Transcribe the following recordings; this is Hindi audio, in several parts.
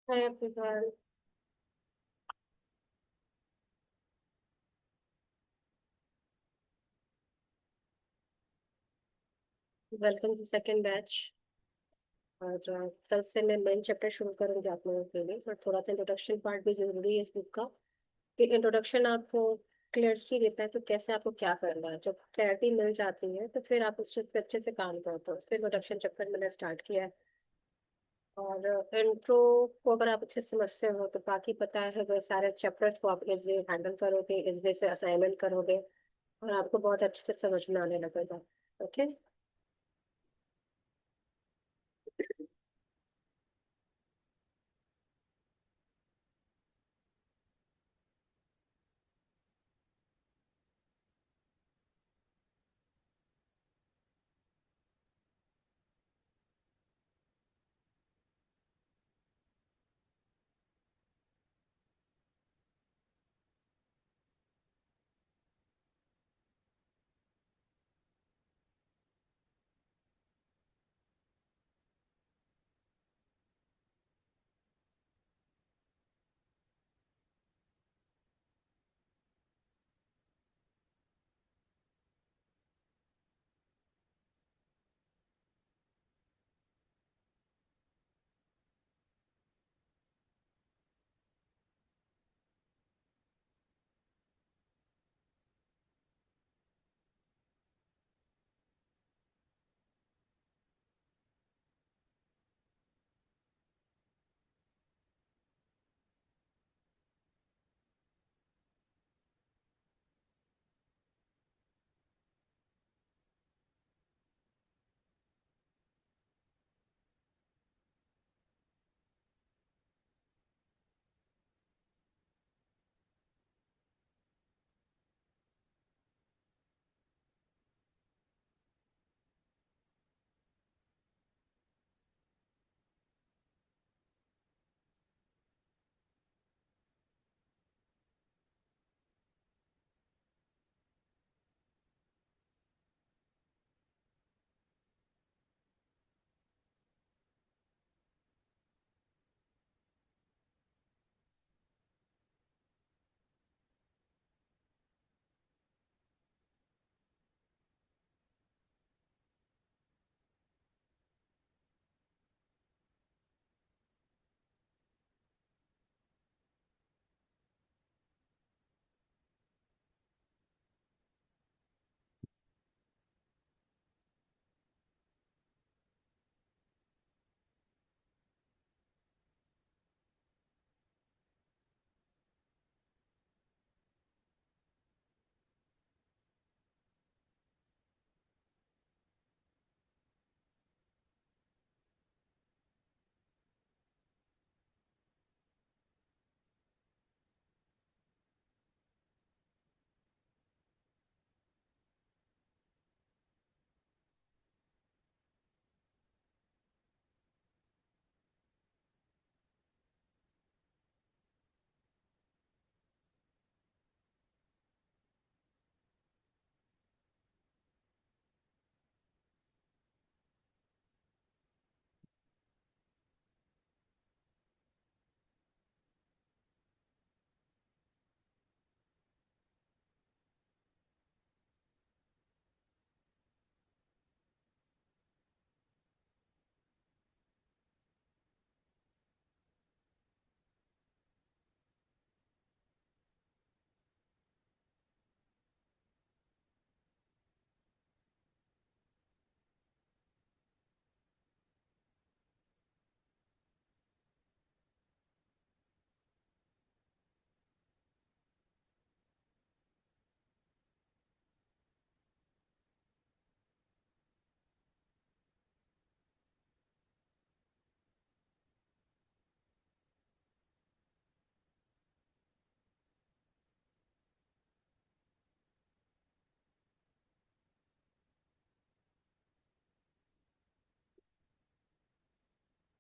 Hi everyone. Welcome to second batch. और कल से मैं मेन चैप्टर शुरू करूंगी आप लोगों के लिए, और थोड़ा सा इंट्रोडक्शन पार्ट भी जरूरी है इस बुक का। कि इंट्रोडक्शन आपको क्लैरिटी देता है कि कैसे आपको क्या करना है। जब क्लैरिटी मिल जाती है तो फिर आप उस चीज पे अच्छे से काम करते हो। इसलिए इंट्रोडक्शन चैप्टर मैंने स्टार्ट किया है। और इंट्रो को अगर आप अच्छे से समझते हो तो बाकी पता है वो सारे चैप्टर्स को आप इजली हैंडल करोगे, इजली से असाइनमेंट करोगे, और आपको बहुत अच्छे से समझ में आने लगेगा। ओके।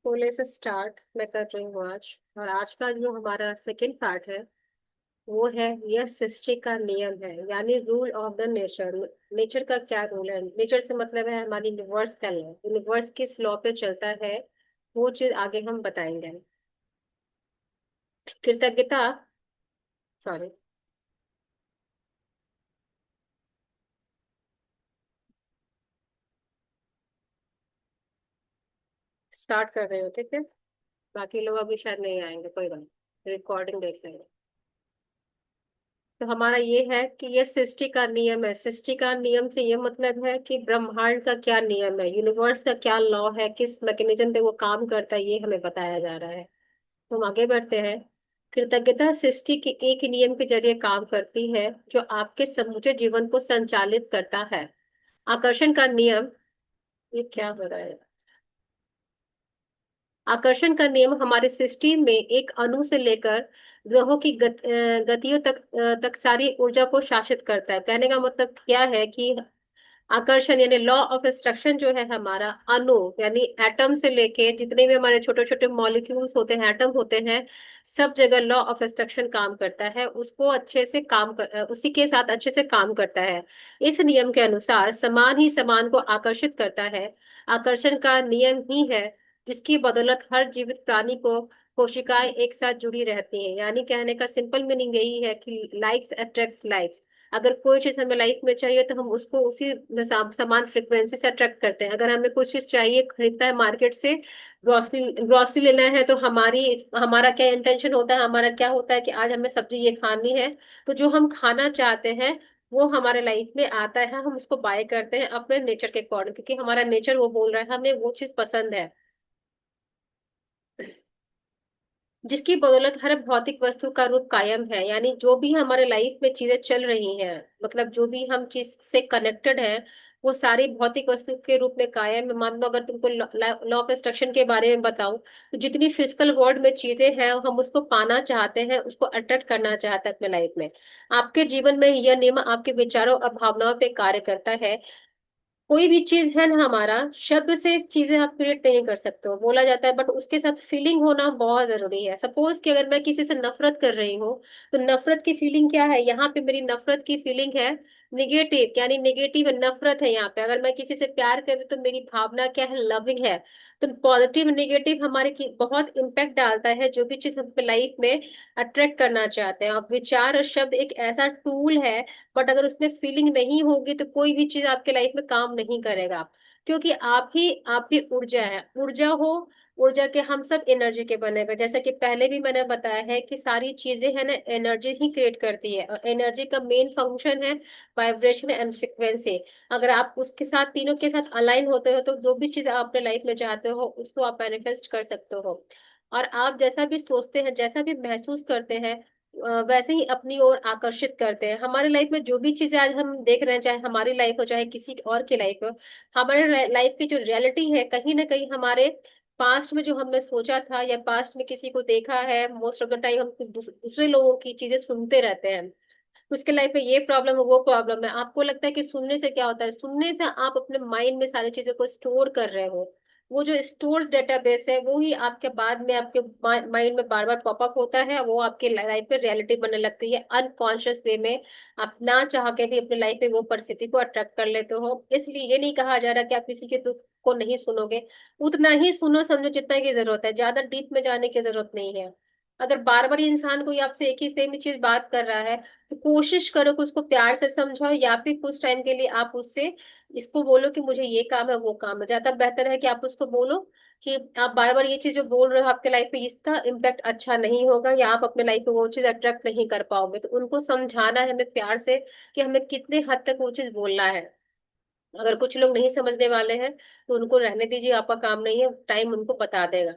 पहले से स्टार्ट मैं कर रही हूँ आज। और आज का जो हमारा सेकंड पार्ट है वो है, यह सृष्टि का नियम है, यानी rule of the nature. Nature का क्या रूल है? नेचर से मतलब है हमारी यूनिवर्स का लॉ। यूनिवर्स किस लॉ पे चलता है वो चीज आगे हम बताएंगे। कृतज्ञता, सॉरी, स्टार्ट कर रहे हो ठीक है। बाकी लोग अभी शायद नहीं आएंगे, कोई बात, रिकॉर्डिंग देख लेंगे। तो हमारा ये है कि ये सृष्टि का नियम है। सृष्टि का नियम से ये मतलब है कि ब्रह्मांड का क्या नियम है, यूनिवर्स का क्या लॉ है, किस मैकेनिज्म पे वो काम करता है, ये हमें बताया जा रहा है। तो हम आगे बढ़ते हैं। कृतज्ञता सृष्टि के एक नियम के जरिए काम करती है जो आपके समूचे जीवन को संचालित करता है। आकर्षण का नियम, ये क्या हो रहा है? आकर्षण का नियम हमारी सृष्टि में एक अणु से लेकर ग्रहों की गतियों तक सारी ऊर्जा को शासित करता है। कहने का मतलब क्या है कि आकर्षण यानी लॉ ऑफ एट्रैक्शन जो है हमारा अणु यानी एटम से लेके जितने भी हमारे छोटे छोटे मॉलिक्यूल्स होते हैं, एटम होते हैं, सब जगह लॉ ऑफ एट्रैक्शन काम करता है। उसको अच्छे से उसी के साथ अच्छे से काम करता है। इस नियम के अनुसार समान ही समान को आकर्षित करता है। आकर्षण का नियम ही है जिसकी बदौलत हर जीवित प्राणी को कोशिकाएं एक साथ जुड़ी रहती हैं। यानी कहने का सिंपल मीनिंग यही है कि लाइक्स अट्रैक्ट्स लाइक्स। अगर कोई चीज हमें लाइफ में चाहिए तो हम उसको उसी समान फ्रिक्वेंसी से अट्रैक्ट करते हैं। अगर हमें कुछ चीज चाहिए, खरीदना है मार्केट से, ग्रोसरी ग्रोसरी लेना है, तो हमारा क्या इंटेंशन होता है, हमारा क्या होता है कि आज हमें सब्जी ये खानी है। तो जो हम खाना चाहते हैं वो हमारे लाइफ में आता है, हम उसको बाय करते हैं अपने नेचर के अकॉर्डिंग, क्योंकि हमारा नेचर वो बोल रहा है हमें वो चीज पसंद है। जिसकी बदौलत हर भौतिक वस्तु का रूप कायम है। यानी जो भी हमारे लाइफ में चीजें चल रही हैं, मतलब जो भी हम चीज से कनेक्टेड है, वो सारी भौतिक वस्तु के रूप में कायम है। मान लो अगर तुमको लॉ ऑफ एट्रैक्शन के बारे में बताऊं, तो जितनी फिजिकल वर्ल्ड में चीजें हैं हम उसको पाना चाहते हैं, उसको अट्रैक्ट करना चाहते हैं अपने लाइफ में। आपके जीवन में यह नियम आपके विचारों और भावनाओं पे कार्य करता है। कोई भी चीज है ना, हमारा शब्द से चीजें आप क्रिएट नहीं कर सकते हो, बोला जाता है, बट उसके साथ फीलिंग होना बहुत जरूरी है। सपोज कि अगर मैं किसी से नफरत कर रही हूँ, तो नफरत की फीलिंग क्या है, यहाँ पे मेरी नफरत की फीलिंग है निगेटिव, यानी निगेटिव नफरत है यहाँ पे। अगर मैं किसी से प्यार कर रही हूँ तो मेरी भावना क्या है, लविंग है। तो पॉजिटिव निगेटिव हमारे की बहुत इम्पैक्ट डालता है जो भी चीज हम लाइफ में अट्रैक्ट करना चाहते हैं। और विचार और शब्द एक ऐसा टूल है, बट अगर उसमें फीलिंग नहीं होगी तो कोई भी चीज आपके लाइफ में काम नहीं करेगा। क्योंकि आप ही ऊर्जा है, ऊर्जा हो, ऊर्जा के हम सब एनर्जी के बने हुए। जैसे कि पहले भी मैंने बताया है कि सारी चीजें है ना एनर्जी ही क्रिएट करती है, और एनर्जी का मेन फंक्शन है वाइब्रेशन एंड फ्रिक्वेंसी। अगर आप उसके साथ तीनों के साथ अलाइन होते हो तो जो भी चीज आप अपने लाइफ में चाहते हो उसको आप मैनिफेस्ट कर सकते हो। और आप जैसा भी सोचते हैं, जैसा भी महसूस करते हैं, वैसे ही अपनी ओर आकर्षित करते हैं। हमारी लाइफ में जो भी चीजें आज हम देख रहे हैं, चाहे हमारी लाइफ हो चाहे किसी और की लाइफ हो, हमारे लाइफ की जो रियलिटी है कहीं ना कहीं हमारे पास्ट में जो हमने सोचा था या पास्ट में किसी को देखा है, मोस्ट ऑफ द टाइम हम कुछ दूसरे लोगों की चीजें सुनते रहते हैं। उसके लाइफ में ये प्रॉब्लम है, वो प्रॉब्लम है। आपको लगता है कि सुनने से क्या होता है, सुनने से आप अपने माइंड में सारी चीजों को स्टोर कर रहे हो। वो जो स्टोर डेटाबेस है वो ही आपके बाद में आपके माइंड में बार बार पॉपअप होता है, वो आपके लाइफ में रियलिटी बनने लगती है अनकॉन्शियस वे में। आप ना चाह के भी अपने लाइफ में वो परिस्थिति को अट्रैक्ट कर लेते हो। इसलिए ये नहीं कहा जा रहा कि आप किसी के दुख को नहीं सुनोगे, उतना ही सुनो समझो जितना की जरूरत है, ज्यादा डीप में जाने की जरूरत नहीं है। अगर बार बार इंसान कोई आपसे एक ही सेम ही चीज बात कर रहा है, तो कोशिश करो कि उसको प्यार से समझाओ, या फिर कुछ टाइम के लिए आप उससे इसको बोलो कि मुझे ये काम है वो काम है। ज्यादा बेहतर है कि आप उसको बोलो कि आप बार बार ये चीज जो बोल रहे हो आपके लाइफ पे इसका इम्पैक्ट अच्छा नहीं होगा, या आप अपने लाइफ में वो चीज अट्रैक्ट नहीं कर पाओगे। तो उनको समझाना है हमें प्यार से कि हमें कितने हद तक वो चीज बोलना है। अगर कुछ लोग नहीं समझने वाले हैं तो उनको रहने दीजिए, आपका काम नहीं है, टाइम उनको बता देगा।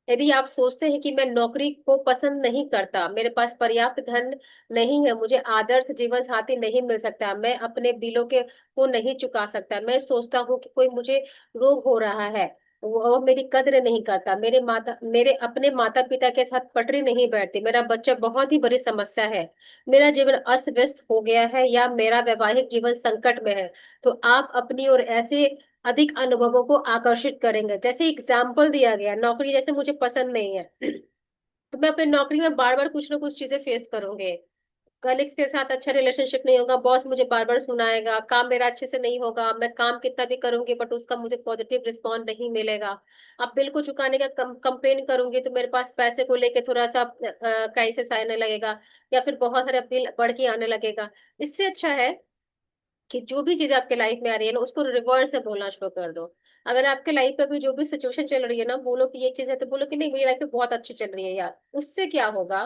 यदि आप सोचते हैं कि मैं नौकरी को पसंद नहीं करता, मेरे पास पर्याप्त धन नहीं है, मुझे आदर्श जीवन साथी नहीं मिल सकता, मैं अपने बिलों के को नहीं चुका सकता, मैं सोचता हूँ कि कोई मुझे रोग हो रहा है, वो मेरी कद्र नहीं करता, मेरे अपने माता पिता के साथ पटरी नहीं बैठती, मेरा बच्चा बहुत ही बड़ी समस्या है, मेरा जीवन अस्त व्यस्त हो गया है, या मेरा वैवाहिक जीवन संकट में है, तो आप अपनी ओर ऐसे अधिक अनुभवों को आकर्षित करेंगे। जैसे एग्जाम्पल दिया गया, नौकरी जैसे मुझे पसंद नहीं है तो मैं अपनी नौकरी में बार बार कुछ ना कुछ चीजें फेस करूंगे, कलीग्स के साथ अच्छा रिलेशनशिप नहीं होगा, बॉस मुझे बार बार सुनाएगा, काम मेरा अच्छे से नहीं होगा, मैं काम कितना भी करूंगी बट उसका मुझे पॉजिटिव रिस्पॉन्ड नहीं मिलेगा। अब बिल को चुकाने का कंप्लेन करूंगी तो मेरे पास पैसे को लेके थोड़ा सा क्राइसिस आने लगेगा, या फिर बहुत सारे बिल बढ़ के आने लगेगा। इससे अच्छा है कि जो भी चीज आपके लाइफ में आ रही है ना, उसको रिवर्स से बोलना शुरू कर दो। अगर आपके लाइफ में भी जो भी सिचुएशन चल रही है ना, बोलो कि ये चीज है तो बोलो कि नहीं, मेरी लाइफ में बहुत अच्छी चल रही है यार। उससे क्या होगा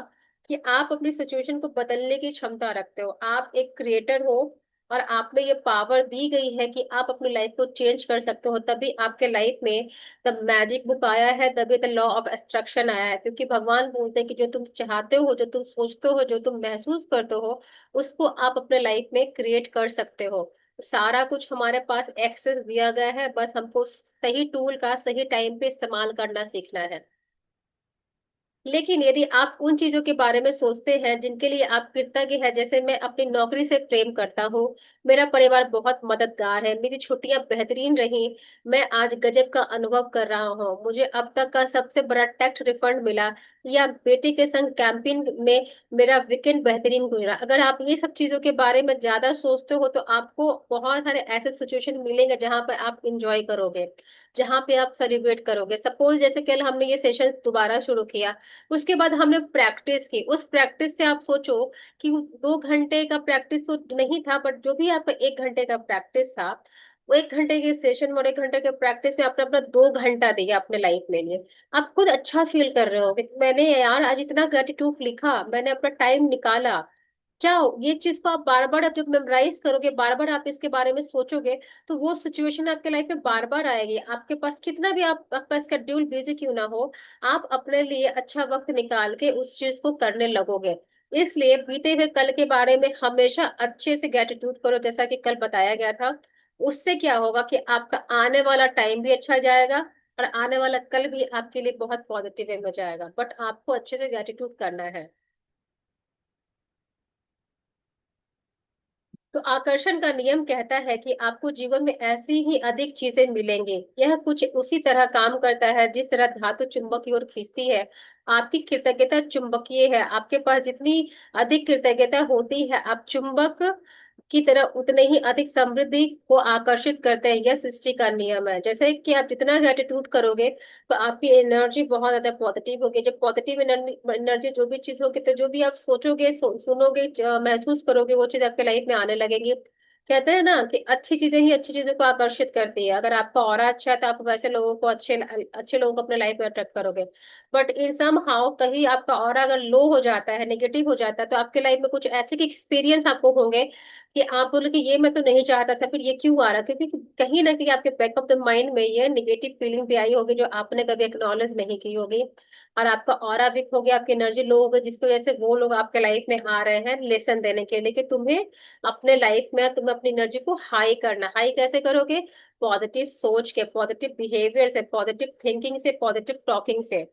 कि आप अपनी सिचुएशन को बदलने की क्षमता रखते हो, आप एक क्रिएटर हो, और आप में ये पावर दी गई है कि आप अपनी लाइफ को चेंज कर सकते हो। तभी आपके लाइफ में द मैजिक बुक आया है, तभी द लॉ ऑफ एट्रैक्शन आया है। क्योंकि भगवान बोलते हैं कि जो तुम चाहते हो, जो तुम सोचते हो, जो तुम महसूस करते हो, उसको आप अपने लाइफ में क्रिएट कर सकते हो। सारा कुछ हमारे पास एक्सेस दिया गया है, बस हमको सही टूल का सही टाइम पे इस्तेमाल करना सीखना है। लेकिन यदि आप उन चीजों के बारे में सोचते हैं जिनके लिए आप कृतज्ञ हैं, जैसे मैं अपनी नौकरी से प्रेम करता हूँ, मेरा परिवार बहुत मददगार है, मेरी छुट्टियां बेहतरीन रही, मैं आज गजब का अनुभव कर रहा हूँ, मुझे अब तक का सबसे बड़ा टैक्स रिफंड मिला, या बेटी के संग कैंपिंग में मेरा वीकेंड बेहतरीन गुजरा। अगर आप ये सब चीजों के बारे में ज्यादा सोचते हो तो आपको बहुत सारे ऐसे सिचुएशन मिलेंगे जहां पर आप इंजॉय करोगे, जहां पे आप सेलिब्रेट करोगे। सपोज जैसे कल हमने ये सेशन दोबारा शुरू किया, उसके बाद हमने प्रैक्टिस की, उस प्रैक्टिस से आप सोचो कि 2 घंटे का प्रैक्टिस तो नहीं था, बट जो भी आपका 1 घंटे का प्रैक्टिस था, वो 1 घंटे के सेशन में और 1 घंटे के प्रैक्टिस में आपने अपना 2 घंटा दिया अपने लाइफ में लिए। आप खुद अच्छा फील कर रहे हो कि मैंने यार आज इतना ग्रेटिट्यूड लिखा, मैंने अपना टाइम निकाला। क्या ये चीज को आप बार बार, आप जब मेमोराइज करोगे, बार बार आप इसके बारे में सोचोगे, तो वो सिचुएशन आपके लाइफ में बार बार आएगी। आपके पास कितना भी आपका स्केड्यूल बिजी क्यों ना हो, आप अपने लिए अच्छा वक्त निकाल के उस चीज को करने लगोगे। इसलिए बीते हुए कल के बारे में हमेशा अच्छे से ग्रेटिट्यूड करो, जैसा कि कल बताया गया था। उससे क्या होगा कि आपका आने वाला टाइम भी अच्छा जाएगा, और आने वाला कल भी आपके लिए बहुत पॉजिटिव वे में जाएगा, बट आपको अच्छे से ग्रेटिट्यूड करना है। तो आकर्षण का नियम कहता है कि आपको जीवन में ऐसी ही अधिक चीजें मिलेंगी। यह कुछ उसी तरह काम करता है जिस तरह धातु चुंबक की ओर खींचती है। आपकी कृतज्ञता चुंबकीय है, आपके पास जितनी अधिक कृतज्ञता होती है, आप चुंबक की तरह उतने ही अधिक समृद्धि को आकर्षित करते हैं। यह सृष्टि का नियम है। जैसे कि आप जितना ग्रेटिट्यूड करोगे तो आपकी एनर्जी बहुत ज्यादा पॉजिटिव होगी। जब पॉजिटिव एनर्जी जो भी चीज होगी, तो जो भी आप सोचोगे, सुनोगे, महसूस करोगे, वो चीज आपके लाइफ में आने लगेगी। कहते हैं ना कि अच्छी चीजें ही अच्छी चीजों को आकर्षित करती है। अगर आपका ऑरा अच्छा है तो आप वैसे लोगों को, अच्छे अच्छे लोगों को अपने लाइफ में अट्रैक्ट करोगे। बट इन सम हाउ कहीं आपका ऑरा अगर लो हो जाता है, नेगेटिव हो जाता है, तो आपके लाइफ में कुछ ऐसे के एक्सपीरियंस आपको होंगे कि आप बोले कि ये मैं तो नहीं चाहता था, फिर ये क्यों आ रहा। क्योंकि कहीं ना कहीं आपके बैक ऑफ द माइंड में ये निगेटिव फीलिंग भी आई होगी जो आपने कभी एक्नॉलेज नहीं की होगी, और आपका ऑरा वीक हो गया, आपकी एनर्जी लो हो गई, जिसकी वजह से वो लोग आपके लाइफ में आ रहे हैं लेसन देने के लिए कि तुम्हें अपने लाइफ में, तुम्हें अपनी एनर्जी को हाई करना। हाई कैसे करोगे? पॉजिटिव सोच के, पॉजिटिव बिहेवियर से, पॉजिटिव थिंकिंग से, पॉजिटिव टॉकिंग से।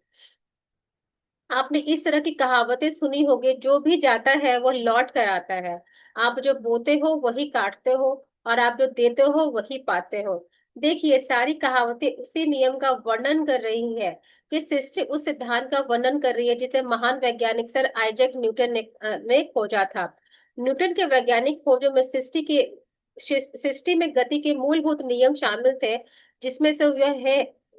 आपने इस तरह की कहावतें सुनी होगी, जो भी जाता है वो लौट कर आता है। आप जो बोते हो वही काटते हो, और आप जो देते हो वही पाते हो। देखिए, सारी कहावतें उसी नियम का वर्णन कर रही है, कि सृष्टि उस सिद्धांत का वर्णन कर रही है जिसे महान वैज्ञानिक सर आइजैक न्यूटन ने खोजा था। न्यूटन के वैज्ञानिक खोजों में सृष्टि में गति के मूलभूत नियम शामिल थे, जिसमें से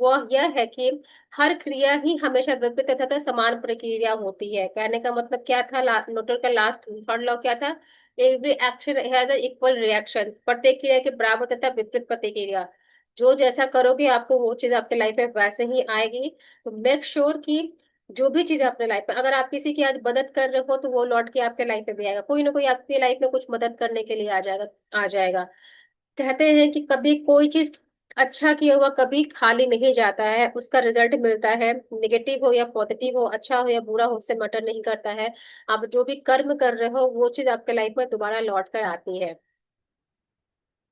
वह यह है कि हर क्रिया ही हमेशा विपरीत तथा समान प्रक्रिया होती है। कहने का मतलब क्या था? न्यूटन का लास्ट थर्ड लॉ क्या था? Every action has equal reaction, प्रत्येक क्रिया के बराबर तथा विपरीत प्रतिक्रिया। जो जैसा करोगे आपको वो चीज आपके लाइफ में वैसे ही आएगी। तो मेक श्योर कि जो भी चीज अपने लाइफ में, अगर आप किसी की आज मदद कर रहे हो तो वो लौट के आपके लाइफ में भी आएगा। कोई ना कोई आपकी लाइफ में कुछ मदद करने के लिए आ जाएगा। कहते हैं कि कभी कोई चीज अच्छा किया हुआ कभी खाली नहीं जाता है, उसका रिजल्ट मिलता है। नेगेटिव हो या पॉजिटिव हो, अच्छा हो या बुरा हो, उससे मैटर नहीं करता है। आप जो भी कर्म कर रहे हो वो चीज आपके लाइफ में दोबारा लौट कर आती है।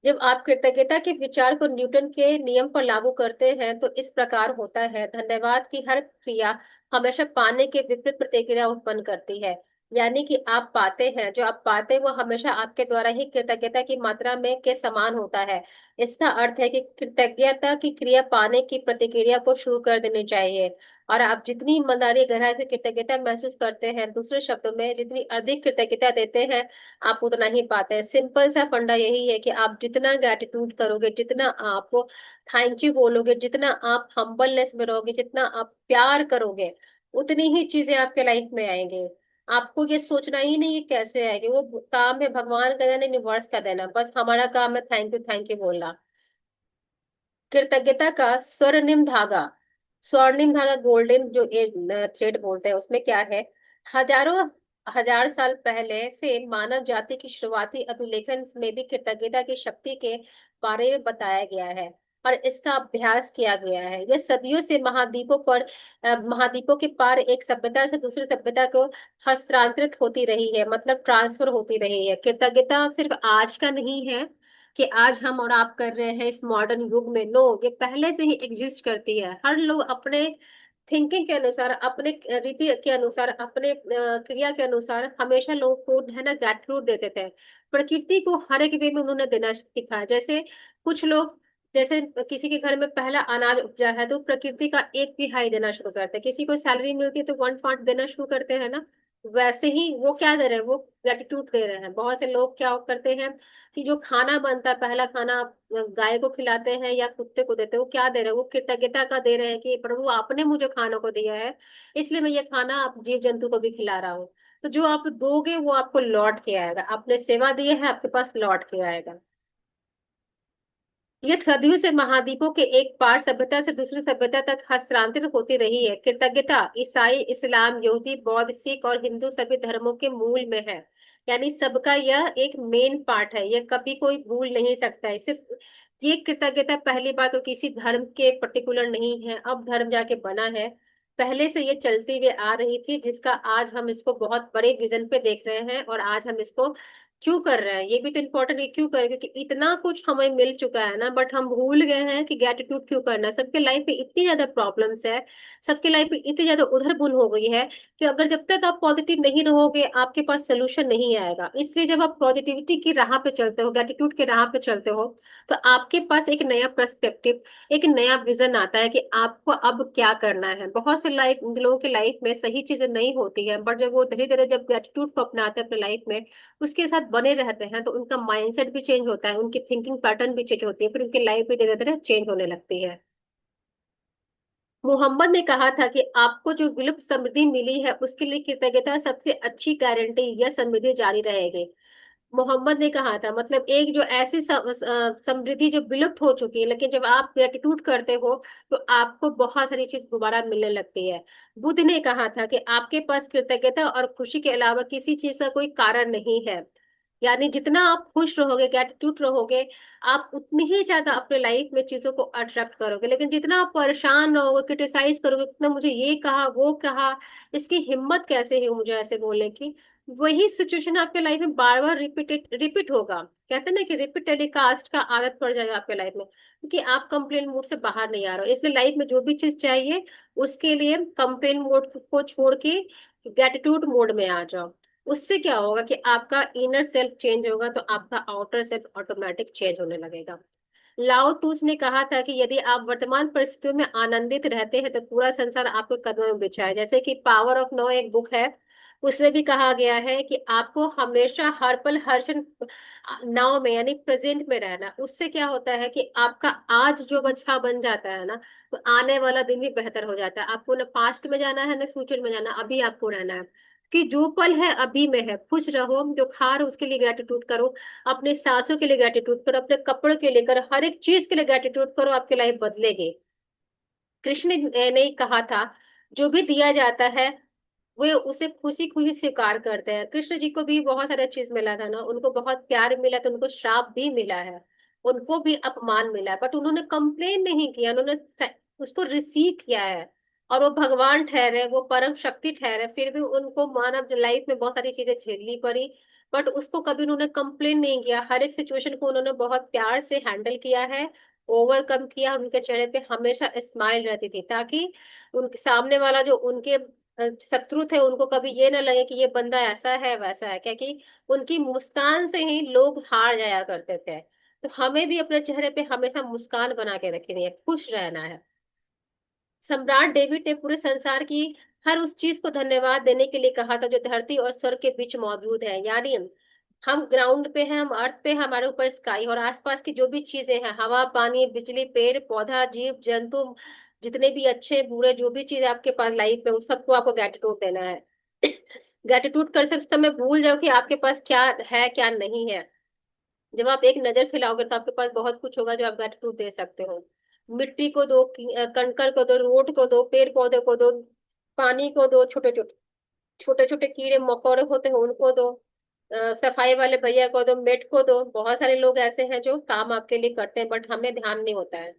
जब आप कृतज्ञता के विचार को न्यूटन के नियम पर लागू करते हैं तो इस प्रकार होता है। धन्यवाद की हर क्रिया हमेशा पाने के विपरीत प्रतिक्रिया उत्पन्न करती है। यानी कि आप पाते हैं, जो आप पाते हैं वो हमेशा आपके द्वारा ही कृतज्ञता की मात्रा में के समान होता है। इसका अर्थ है कि कृतज्ञता की क्रिया पाने की प्रतिक्रिया को शुरू कर देनी चाहिए। और आप जितनी ईमानदारी गहराई से कृतज्ञता महसूस करते हैं, दूसरे शब्दों में जितनी अधिक कृतज्ञता देते हैं, आप उतना ही पाते हैं। सिंपल सा फंडा यही है कि आप जितना ग्रेटिट्यूड करोगे, जितना आप थैंक यू बोलोगे, जितना आप हम्बलनेस में रहोगे, जितना आप प्यार करोगे, उतनी ही चीजें आपके लाइफ में आएंगे। आपको ये सोचना ही नहीं है कैसे आएगी, वो काम है भगवान का देना, यूनिवर्स का देना, बस हमारा काम है थैंक यू बोलना। कृतज्ञता का स्वर्णिम धागा गोल्डन जो थ्रेड बोलते हैं, उसमें क्या है? हजारों हजार साल पहले से मानव जाति की शुरुआती अभिलेखन में भी कृतज्ञता की शक्ति के बारे में बताया गया है और इसका अभ्यास किया गया है। यह सदियों से महाद्वीपों के पार एक सभ्यता से दूसरी सभ्यता को हस्तांतरित होती रही है, मतलब ट्रांसफर होती रही है। कृतज्ञता सिर्फ आज का नहीं है कि आज हम और आप कर रहे हैं इस मॉडर्न युग में। लोग ये पहले से ही एग्जिस्ट करती है। हर लोग अपने थिंकिंग के अनुसार, अपने रीति के अनुसार, अपने क्रिया के अनुसार हमेशा लोग को है ना ग्रैटिट्यूड देते थे। प्रकृति को हर एक वे में उन्होंने देना सीखा। जैसे कुछ लोग, जैसे किसी के घर में पहला अनाज उपजा है तो प्रकृति का एक तिहाई देना शुरू करते हैं। किसी को सैलरी मिलती है तो वन पार्ट देना शुरू करते हैं ना। वैसे ही वो क्या दे रहे हैं, वो ग्रेटिट्यूड दे रहे हैं। बहुत से लोग क्या करते हैं कि जो खाना बनता है, पहला खाना आप गाय को खिलाते हैं या कुत्ते को देते हैं, वो क्या दे रहे हैं? वो कृतज्ञता का दे रहे हैं कि प्रभु आपने मुझे खाना को दिया है, इसलिए मैं ये खाना आप जीव जंतु को भी खिला रहा हूँ। तो जो आप दोगे वो आपको लौट के आएगा। आपने सेवा दी है, आपके पास लौट के आएगा। ये सदियों से महाद्वीपों के एक पार सभ्यता से दूसरी सभ्यता तक हस्तांतरित होती रही है। कृतज्ञता ईसाई, इस्लाम, यहूदी, बौद्ध, सिख और हिंदू सभी धर्मों के मूल में है। यानी सबका यह एक मेन पार्ट है, यह कभी कोई भूल नहीं सकता है। सिर्फ ये कृतज्ञता पहली बात तो किसी धर्म के पर्टिकुलर नहीं है, अब धर्म जाके बना है। पहले से ये चलती हुई आ रही थी, जिसका आज हम इसको बहुत बड़े विजन पे देख रहे हैं। और आज हम इसको क्यों कर रहे हैं ये भी तो इम्पोर्टेंट है, क्यों कर रहे हैं? क्योंकि इतना कुछ हमें मिल चुका है ना, बट हम भूल गए हैं कि ग्रेटिट्यूड क्यों करना है। सबके लाइफ में इतनी ज्यादा प्रॉब्लम्स है, सबके लाइफ में इतनी ज्यादा उधर बुन हो गई है कि अगर जब तक आप पॉजिटिव नहीं रहोगे आपके पास सोल्यूशन नहीं आएगा। इसलिए जब आप पॉजिटिविटी की राह पे चलते हो, ग्रेटिट्यूड के राह पे चलते हो, तो आपके पास एक नया पर्सपेक्टिव, एक नया विजन आता है कि आपको अब क्या करना है। बहुत से लाइफ लोगों की लाइफ में सही चीजें नहीं होती है, बट जब वो धीरे धीरे जब ग्रेटिट्यूड को अपनाते हैं अपने लाइफ में, उसके साथ बने रहते हैं, तो उनका माइंडसेट भी चेंज होता है, उनकी थिंकिंग पैटर्न भी चेंज होती है, फिर उनकी लाइफ भी धीरे धीरे चेंज होने लगती है। मोहम्मद ने कहा था कि आपको जो विलुप्त समृद्धि मिली है उसके लिए कृतज्ञता सबसे अच्छी गारंटी, यह समृद्धि जारी रहेगी। मोहम्मद ने कहा था, मतलब एक जो ऐसी समृद्धि जो विलुप्त हो चुकी है, लेकिन जब आप ग्रेटिट्यूड करते हो तो आपको बहुत सारी चीज दोबारा मिलने लगती है। बुद्ध ने कहा था कि आपके पास कृतज्ञता और खुशी के अलावा किसी चीज का कोई कारण नहीं है। यानी जितना आप खुश रहोगे, ग्रेटिट्यूड रहोगे, आप उतनी ही ज्यादा अपने लाइफ में चीजों को अट्रैक्ट करोगे। लेकिन जितना आप परेशान रहोगे, क्रिटिसाइज करोगे, कितना मुझे ये कहा वो कहा, इसकी हिम्मत कैसे है मुझे ऐसे बोलने की, वही सिचुएशन आपके लाइफ में बार बार रिपीट होगा। कहते हैं ना कि रिपीट टेलीकास्ट का आदत पड़ जाएगा आपके लाइफ में, क्योंकि आप कंप्लेन मोड से बाहर नहीं आ रहे हो। इसलिए लाइफ में जो भी चीज चाहिए उसके लिए कंप्लेन मोड को छोड़ के ग्रेटिट्यूड मोड में आ जाओ। उससे क्या होगा कि आपका इनर सेल्फ चेंज होगा तो आपका आउटर सेल्फ ऑटोमेटिक चेंज होने लगेगा। लाओ तूस ने कहा था कि यदि आप वर्तमान परिस्थितियों में आनंदित रहते हैं तो पूरा संसार आपके कदमों में बिछा है। जैसे कि पावर ऑफ नो एक बुक है, उसमें भी कहा गया है कि आपको हमेशा हर पल हर क्षण नाव में यानी प्रेजेंट में रहना। उससे क्या होता है कि आपका आज जो अच्छा बन जाता है ना, तो आने वाला दिन भी बेहतर हो जाता है। आपको ना पास्ट में जाना है ना फ्यूचर में जाना, अभी आपको रहना है कि जो पल है अभी में है। खुश रहो, जो खा रहे हो उसके लिए ग्रेटिट्यूड करो, अपने सांसों के लिए ग्रेटिट्यूड करो, अपने कपड़ों के लिए करो, हर एक चीज के लिए ग्रेटिट्यूड करो, आपकी लाइफ बदलेगी। कृष्ण ने कहा था, जो भी दिया जाता है वे उसे खुशी खुशी स्वीकार करते हैं। कृष्ण जी को भी बहुत सारा चीज मिला था ना, उनको बहुत प्यार मिला था, उनको श्राप भी मिला है, उनको भी अपमान मिला है, बट उन्होंने कंप्लेन नहीं किया, उन्होंने उसको रिसीव किया है। और वो भगवान ठहरे, वो परम शक्ति ठहरे, फिर भी उनको मानव लाइफ में बहुत सारी चीजें झेलनी पड़ी, बट उसको कभी उन्होंने कंप्लेन नहीं किया। हर एक सिचुएशन को उन्होंने बहुत प्यार से हैंडल किया है, ओवरकम किया। उनके चेहरे पे हमेशा स्माइल रहती थी, ताकि उनके सामने वाला जो उनके शत्रु थे उनको कभी ये ना लगे कि ये बंदा ऐसा है वैसा है, क्या कि उनकी मुस्कान से ही लोग हार जाया करते थे। तो हमें भी अपने चेहरे पे हमेशा मुस्कान बना के रखनी है, खुश रहना है। सम्राट डेविड ने पूरे संसार की हर उस चीज को धन्यवाद देने के लिए कहा था जो धरती और स्वर्ग के बीच मौजूद है। यानी हम ग्राउंड पे हैं, हम अर्थ पे हैं, हमारे ऊपर स्काई और आसपास की जो भी चीजें हैं, हवा, पानी, बिजली, पेड़ पौधा, जीव जंतु, जितने भी अच्छे बुरे जो भी चीज आपके पास लाइफ में, उन सबको आपको ग्रेटिट्यूड देना है। ग्रेटिट्यूड कर सकते समय भूल जाओ कि आपके पास क्या है क्या नहीं है। जब आप एक नजर फैलाओगे तो आपके पास बहुत कुछ होगा जो आप ग्रेटिट्यूड दे सकते हो। मिट्टी को दो, कंकड़ को दो, रोड को दो, पेड़ पौधे को दो, पानी को दो, छोटे छोटे छोटे छोटे कीड़े मकोड़े होते हैं उनको दो, सफाई वाले भैया को दो, मेट को दो। बहुत सारे लोग ऐसे हैं जो काम आपके लिए करते हैं बट हमें ध्यान नहीं होता है।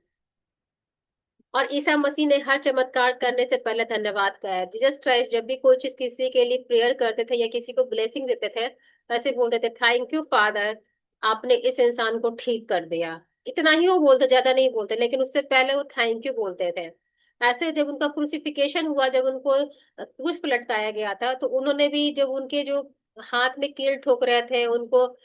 और ईसा मसीह ने हर चमत्कार करने से पहले धन्यवाद कहा है। जीसस क्राइस्ट जब भी कोई चीज किसी के लिए प्रेयर करते थे या किसी को ब्लेसिंग देते थे, ऐसे बोलते थे, थैंक यू फादर, आपने इस इंसान को ठीक कर दिया। इतना ही वो बोलते, ज्यादा नहीं बोलते, लेकिन उससे पहले वो थैंक यू बोलते थे। ऐसे जब उनका क्रूसिफिकेशन हुआ, जब उनको क्रूस पे लटकाया गया था, तो उन्होंने भी जब उनके जो हाथ में कील ठोक रहे थे, उनको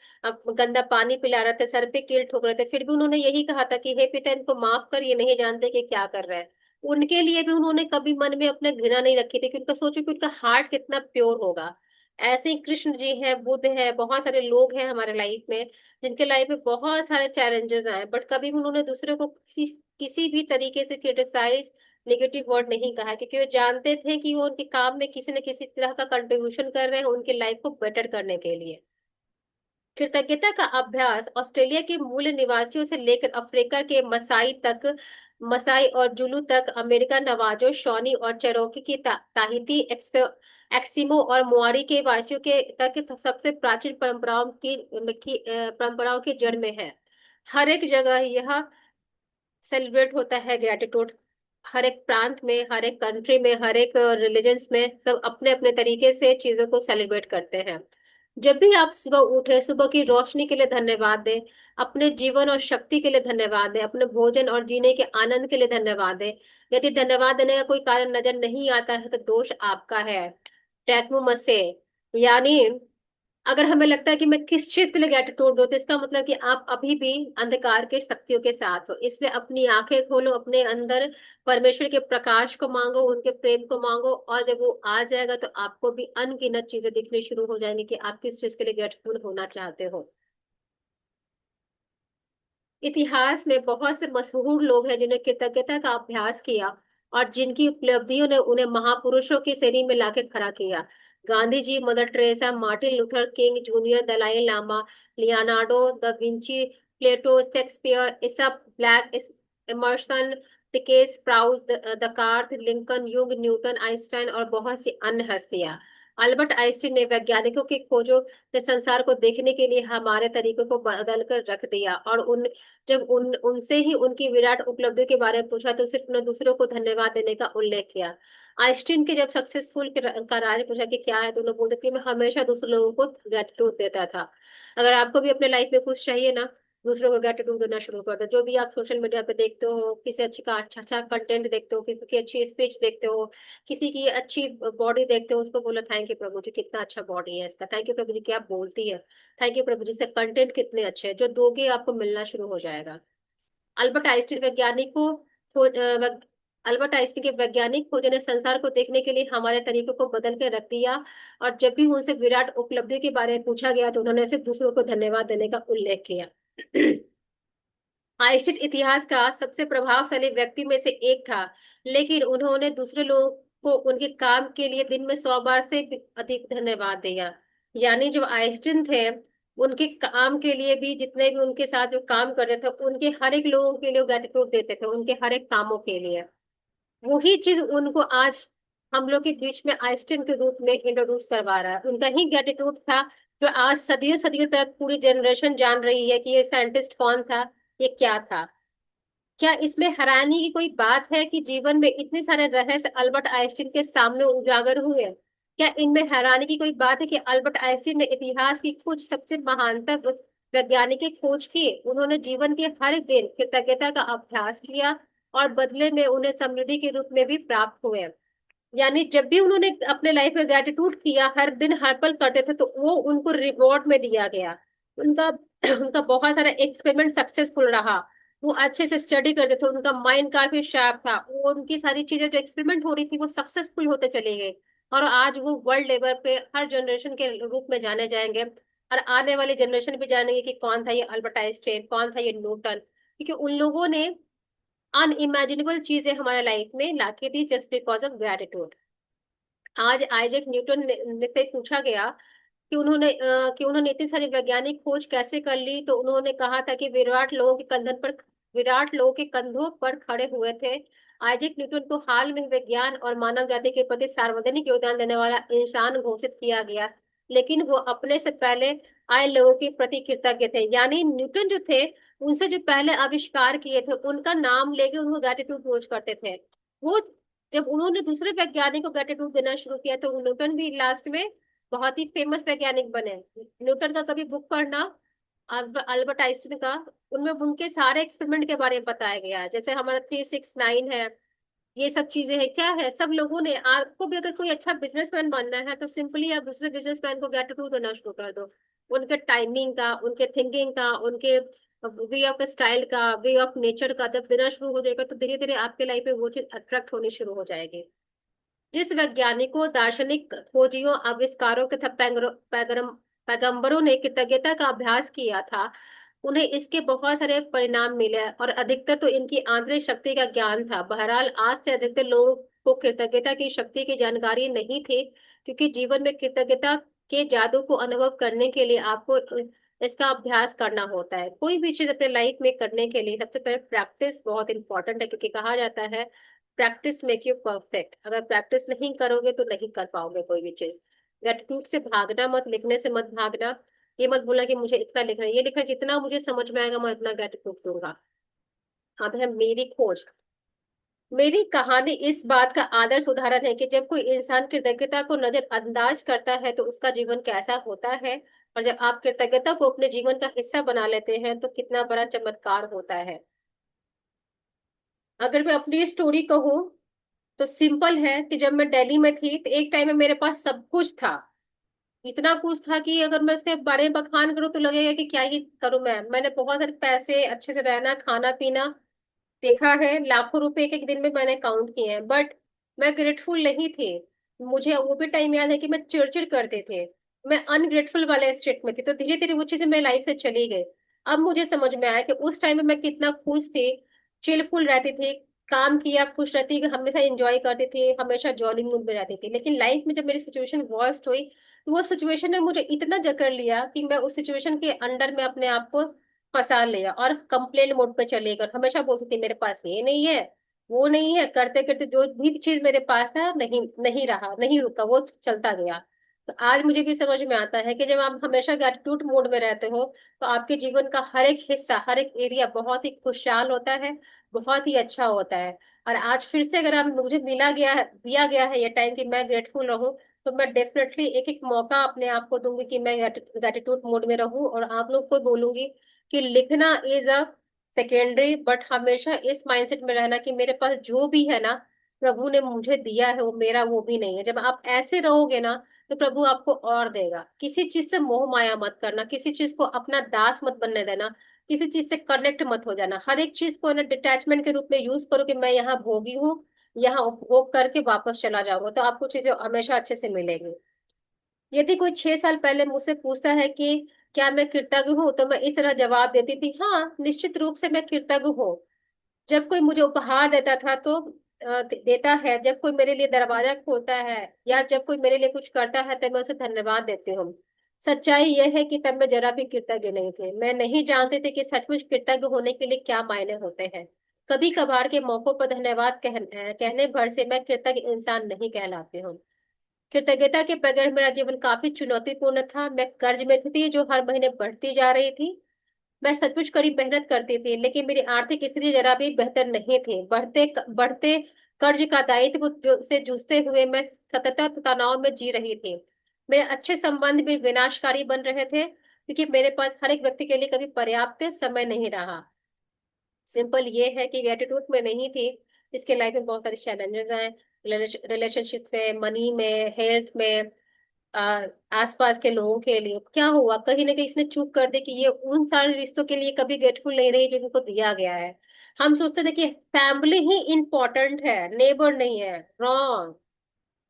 गंदा पानी पिला रहे थे, सर पे कील ठोक रहे थे, फिर भी उन्होंने यही कहा था कि हे पिता इनको माफ कर, ये नहीं जानते कि क्या कर रहे हैं। उनके लिए भी उन्होंने कभी मन में अपने घृणा नहीं रखी थी, कि उनका सोचो कि उनका हार्ट कितना प्योर होगा। ऐसे ही कृष्ण जी हैं, बुद्ध है, बहुत सारे लोग हैं हमारे लाइफ में जिनके लाइफ में बहुत सारे चैलेंजेस आए, बट कभी भी उन्होंने दूसरे को किसी भी तरीके से क्रिटिसाइज, नेगेटिव वर्ड नहीं कहा, क्योंकि वो जानते थे कि वो उनके काम में किसी न किसी तरह का कंट्रीब्यूशन कर रहे हैं उनकी लाइफ को बेटर करने के लिए। कृतज्ञता का अभ्यास ऑस्ट्रेलिया के मूल निवासियों से लेकर अफ्रीका के मसाई तक, मसाई और जुलू तक, अमेरिका नवाजो, शॉनी और चेरोकी की ताहिती, एक्सिमो और मुआरी के वासियों के तक सबसे प्राचीन परंपराओं की जड़ में है। हर एक जगह यह सेलिब्रेट होता है ग्रेटिट्यूड। हर एक प्रांत में, हर एक कंट्री में, हर एक रिलीजन्स में सब अपने अपने तरीके से चीजों को सेलिब्रेट करते हैं। जब भी आप सुबह उठे, सुबह की रोशनी के लिए धन्यवाद दें, अपने जीवन और शक्ति के लिए धन्यवाद दें, अपने भोजन और जीने के आनंद के लिए धन्यवाद दें। यदि धन्यवाद देने का कोई कारण नजर नहीं आता है तो दोष आपका है। टैकमू मसे, यानी अगर हमें लगता है कि मैं किस चीज के लिए ग्रेटिट्यूड दूं, तो इसका मतलब कि आप अभी भी अंधकार के शक्तियों के साथ हो। इसलिए अपनी आंखें खोलो, अपने अंदर परमेश्वर के प्रकाश को मांगो, उनके प्रेम को मांगो, और जब वो आ जाएगा तो आपको भी अनगिनत चीजें दिखनी शुरू हो जाएंगी कि आप किस चीज के लिए ग्रेटिट्यूड होना चाहते हो। इतिहास में बहुत से मशहूर लोग हैं जिन्होंने कृतज्ञता का अभ्यास किया और जिनकी उपलब्धियों ने उन्हें महापुरुषों की श्रेणी में लाके खड़ा किया। Gandhi ji, Mother Teresa, Martin Luther King Junior, Dalai Lama, Leonardo da Vinci, Plato, Shakespeare, Aesop Blake, Emerson, Dickens, Proust, Descartes, Lincoln, युग, न्यूटन, आइंस्टाइन और बहुत सी अन्य हस्तियां। अल्बर्ट आइंस्टीन ने वैज्ञानिकों की खोजों ने संसार को देखने के लिए हमारे तरीकों को बदल कर रख दिया, और जब उनसे ही उनकी विराट उपलब्धियों के बारे में पूछा तो सिर्फ उन्हें दूसरों को धन्यवाद देने का उल्लेख किया। आइंस्टीन के जब सक्सेसफुल का राज पूछा कि क्या है, तो उन्होंने बोलते कि मैं हमेशा दूसरे लोगों को ग्रेटिट्यूड देता था। अगर आपको भी अपने लाइफ में कुछ चाहिए ना, दूसरों को ग्रेटिट्यूड देना शुरू कर दो। जो भी आप सोशल मीडिया पे देखते हो, किसी अच्छी का अच्छा अच्छा कंटेंट देखते हो, किसी की अच्छी स्पीच देखते हो, किसी की अच्छी बॉडी देखते हो, उसको बोलो थैंक यू प्रभु जी, कितना अच्छा बॉडी है इसका, थैंक यू प्रभु जी क्या बोलती है, थैंक यू प्रभु जी से कंटेंट कितने अच्छे हैं, जो दोगे आपको मिलना शुरू हो जाएगा। अल्बर्ट आइंस्टीन वैज्ञानिक को खो- अ, वैग- अल्बर्ट आइंस्टीन के वैज्ञानिक खोज ने संसार को देखने के लिए हमारे तरीकों को बदल के रख दिया, और जब भी उनसे विराट उपलब्धि के बारे में पूछा गया तो उन्होंने सिर्फ दूसरों को धन्यवाद देने का उल्लेख किया। आइंस्टीन इतिहास का सबसे प्रभावशाली व्यक्ति में से एक था, लेकिन उन्होंने दूसरे लोगों को उनके काम के लिए दिन में 100 बार से भी अधिक धन्यवाद दिया। यानी जो आइंस्टीन थे, उनके काम के लिए भी, जितने भी उनके साथ जो काम करते थे, उनके हर एक लोगों के लिए ग्रेटिट्यूड देते थे, उनके हर एक कामों के लिए। वही चीज उनको आज हम लोग के बीच में आइंस्टीन के रूप में इंट्रोड्यूस करवा रहा है। उनका ही ग्रेटिट्यूड था जो आज सदियों सदियों तक पूरी जनरेशन जान रही है कि ये साइंटिस्ट कौन था, ये क्या था। क्या इसमें हैरानी की कोई बात है कि जीवन में इतने सारे रहस्य अल्बर्ट आइंस्टीन के सामने उजागर हुए? क्या इनमें हैरानी की कोई बात है कि अल्बर्ट आइंस्टीन ने इतिहास की कुछ सबसे महानतम वैज्ञानिक की खोज की? उन्होंने जीवन के हर दिन कृतज्ञता का अभ्यास किया और बदले में उन्हें समृद्धि के रूप में भी प्राप्त हुए। यानी जब भी उन्होंने अपने लाइफ में ग्रेटिट्यूड किया, हर दिन हर पल करते थे, तो वो उनको रिवॉर्ड में दिया गया। उनका उनका बहुत सारा एक्सपेरिमेंट सक्सेसफुल रहा। वो अच्छे से स्टडी करते थे, उनका माइंड काफी शार्प था, वो उनकी सारी चीजें जो एक्सपेरिमेंट हो रही थी वो सक्सेसफुल होते चले गए। और आज वो वर्ल्ड लेवल पे हर जनरेशन के रूप में जाने जाएंगे। और आने वाली जनरेशन भी जानेंगे कि कौन था ये अल्बर्ट आइंस्टाइन, कौन था ये न्यूटन, क्योंकि उन लोगों ने अनइमेजिनेबल चीजें हमारे लाइफ में लाके दी जस्ट बिकॉज ऑफ ग्रेटिट्यूड। आज आइजैक न्यूटन से पूछा गया कि उन्होंने इतनी सारी वैज्ञानिक खोज कैसे कर ली, तो उन्होंने कहा था कि विराट लोगों के कंधों पर खड़े हुए थे। आइजैक न्यूटन को हाल में विज्ञान और मानव जाति के प्रति सार्वजनिक योगदान देने वाला इंसान घोषित किया गया, लेकिन वो अपने से पहले आए लोगों के प्रति कृतज्ञ थे। यानी न्यूटन जो थे, उनसे जो पहले आविष्कार किए थे उनका नाम लेके उनको ग्रेटिट्यूड खोज करते थे। वो जब उन्होंने दूसरे वैज्ञानिक को ग्रेटिट्यूड देना शुरू किया, तो न्यूटन भी लास्ट में बहुत ही फेमस वैज्ञानिक बने। न्यूटन का कभी बुक पढ़ना, अल्बर्ट आइंस्टीन का, उनमें उनके सारे एक्सपेरिमेंट के बारे में बताया गया है। जैसे हमारा 369 है, ये सब चीजें हैं, क्या है, सब लोगों ने। आपको भी अगर कोई अच्छा बिजनेसमैन बनना है तो सिंपली आप दूसरे बिजनेसमैन को ग्रेटिट्यूड देना शुरू कर दो। उनके टाइमिंग का, उनके थिंकिंग का, उनके वे ऑफ स्टाइल का, वे ऑफ नेचर का जब देना शुरू हो जाएगा, तो धीरे धीरे आपके लाइफ में वो चीज अट्रैक्ट होनी शुरू हो जाएगी। जिस वैज्ञानिकों, दार्शनिक, खोजियों, आविष्कारों तथा पैगंबरों ने कृतज्ञता का अभ्यास किया था, उन्हें इसके बहुत सारे परिणाम मिले, और अधिकतर तो इनकी आंतरिक शक्ति का ज्ञान था। बहरहाल आज से अधिकतर लोगों को कृतज्ञता की शक्ति की जानकारी नहीं थी, क्योंकि जीवन में कृतज्ञता के जादू को अनुभव करने के लिए आपको इसका अभ्यास करना होता है। कोई भी चीज अपने लाइफ में करने के लिए सबसे पहले प्रैक्टिस बहुत इंपॉर्टेंट है, क्योंकि कहा जाता है प्रैक्टिस मेक यू परफेक्ट। अगर प्रैक्टिस नहीं करोगे तो नहीं कर पाओगे कोई भी चीज। ग्रेटिट्यूड से भागना मत, लिखने से मत भागना। ये मत बोलना कि मुझे इतना लिखना है, ये लिखना जितना मुझे समझ में आएगा मैं इतना ग्रेटिट्यूड दूंगा। अब है मेरी खोज। मेरी कहानी इस बात का आदर्श उदाहरण है कि जब कोई इंसान कृतज्ञता को नजरअंदाज करता है तो उसका जीवन कैसा होता है, और जब आप कृतज्ञता को अपने जीवन का हिस्सा बना लेते हैं तो कितना बड़ा चमत्कार होता है। अगर मैं अपनी स्टोरी कहूँ तो सिंपल है कि जब मैं दिल्ली में थी तो एक टाइम में मेरे पास सब कुछ था। इतना कुछ था कि अगर मैं उसके बारे में बखान करूँ तो लगेगा कि क्या ही करूं। मैंने बहुत सारे पैसे, अच्छे से रहना, खाना पीना देखा है, लाखों रुपए एक एक दिन में मैंने काउंट किए हैं, बट मैं ग्रेटफुल नहीं थी। मुझे वो भी टाइम याद है कि मैं चिड़चिड़ करते थे, मैं अनग्रेटफुल वाले स्टेट में थी। तो धीरे धीरे वो चीजें मेरी लाइफ से चली गई। अब मुझे समझ में आया कि उस टाइम में मैं कितना खुश थी, चिलफुल रहती थी, काम किया खुश रहती, हमेशा इंजॉय करती थी, हमेशा जॉली मूड में रहती थी। लेकिन लाइफ में जब मेरी सिचुएशन वर्स्ट हुई, तो वो सिचुएशन ने मुझे इतना जकड़ लिया कि मैं उस सिचुएशन के अंडर में अपने आप को फंसा लिया, और कंप्लेन मोड पे चले गए। हमेशा बोलती थी मेरे पास ये नहीं है, वो नहीं है, करते करते जो भी चीज मेरे पास था नहीं नहीं रहा, नहीं रुका, वो चलता गया। तो आज मुझे भी समझ में आता है कि जब आप हमेशा ग्रेटिट्यूड मोड में रहते हो, तो आपके जीवन का हर एक हिस्सा, हर एक एरिया बहुत ही खुशहाल होता है, बहुत ही अच्छा होता है। और आज फिर से अगर आप मुझे दिया गया है ये टाइम कि मैं ग्रेटफुल रहूं, तो मैं डेफिनेटली एक एक मौका अपने आप को दूंगी कि मैं ग्रेटिट्यूड मोड में रहूं, और आप लोग को बोलूंगी कि लिखना इज अ सेकेंडरी, बट हमेशा इस माइंडसेट में रहना कि मेरे पास जो भी है ना, प्रभु ने मुझे दिया है, वो मेरा वो भी नहीं है। जब आप ऐसे रहोगे ना, तो प्रभु आपको और देगा। किसी चीज से मोह माया मत करना, किसी चीज को अपना दास मत बनने देना, किसी चीज से कनेक्ट मत हो जाना। हर एक चीज को ना डिटैचमेंट के रूप में यूज करो कि मैं यहाँ भोगी हूँ, यहाँ भोग करके वापस चला जाऊंगा, तो आपको चीजें हमेशा अच्छे से मिलेंगी। यदि कोई 6 साल पहले मुझसे पूछता है कि क्या मैं कृतज्ञ हूँ, तो मैं इस तरह जवाब देती थी, हाँ निश्चित रूप से मैं कृतज्ञ हूँ। जब कोई मुझे उपहार देता था तो देता है, जब कोई मेरे लिए दरवाजा खोलता है, या जब कोई मेरे लिए कुछ करता है, तो मैं उसे धन्यवाद देती हूँ। सच्चाई यह है कि तब मैं जरा भी कृतज्ञ नहीं थे। मैं नहीं जानते थे कि सचमुच कृतज्ञ होने के लिए क्या मायने होते हैं। कभी कभार के मौकों पर धन्यवाद कहने भर से मैं कृतज्ञ इंसान नहीं कहलाती हूँ। कृतज्ञता के बगैर मेरा जीवन काफी चुनौतीपूर्ण था। मैं कर्ज में थी जो हर महीने बढ़ती जा रही थी। मैं सचमुच कड़ी मेहनत करती थी, लेकिन मेरी आर्थिक स्थिति जरा भी बेहतर नहीं थी। बढ़ते बढ़ते कर्ज का दायित्व से जूझते हुए मैं सतत तनाव में जी रही थी। मेरे अच्छे संबंध भी विनाशकारी बन रहे थे, क्योंकि मेरे पास हर एक व्यक्ति के लिए कभी पर्याप्त समय नहीं रहा। सिंपल ये है कि एटीट्यूड में नहीं थी, इसके लाइफ में बहुत सारे चैलेंजेस आए। रिलेशनशिप में, मनी में, हेल्थ में, आसपास के लोगों के लिए। क्या हुआ, कहीं ना कहीं इसने चूक कर दी कि ये उन सारे रिश्तों के लिए कभी ग्रेटफुल नहीं रही जो इनको दिया गया है। हम सोचते थे कि फैमिली ही इम्पोर्टेंट है, नेबर नहीं है। रॉन्ग।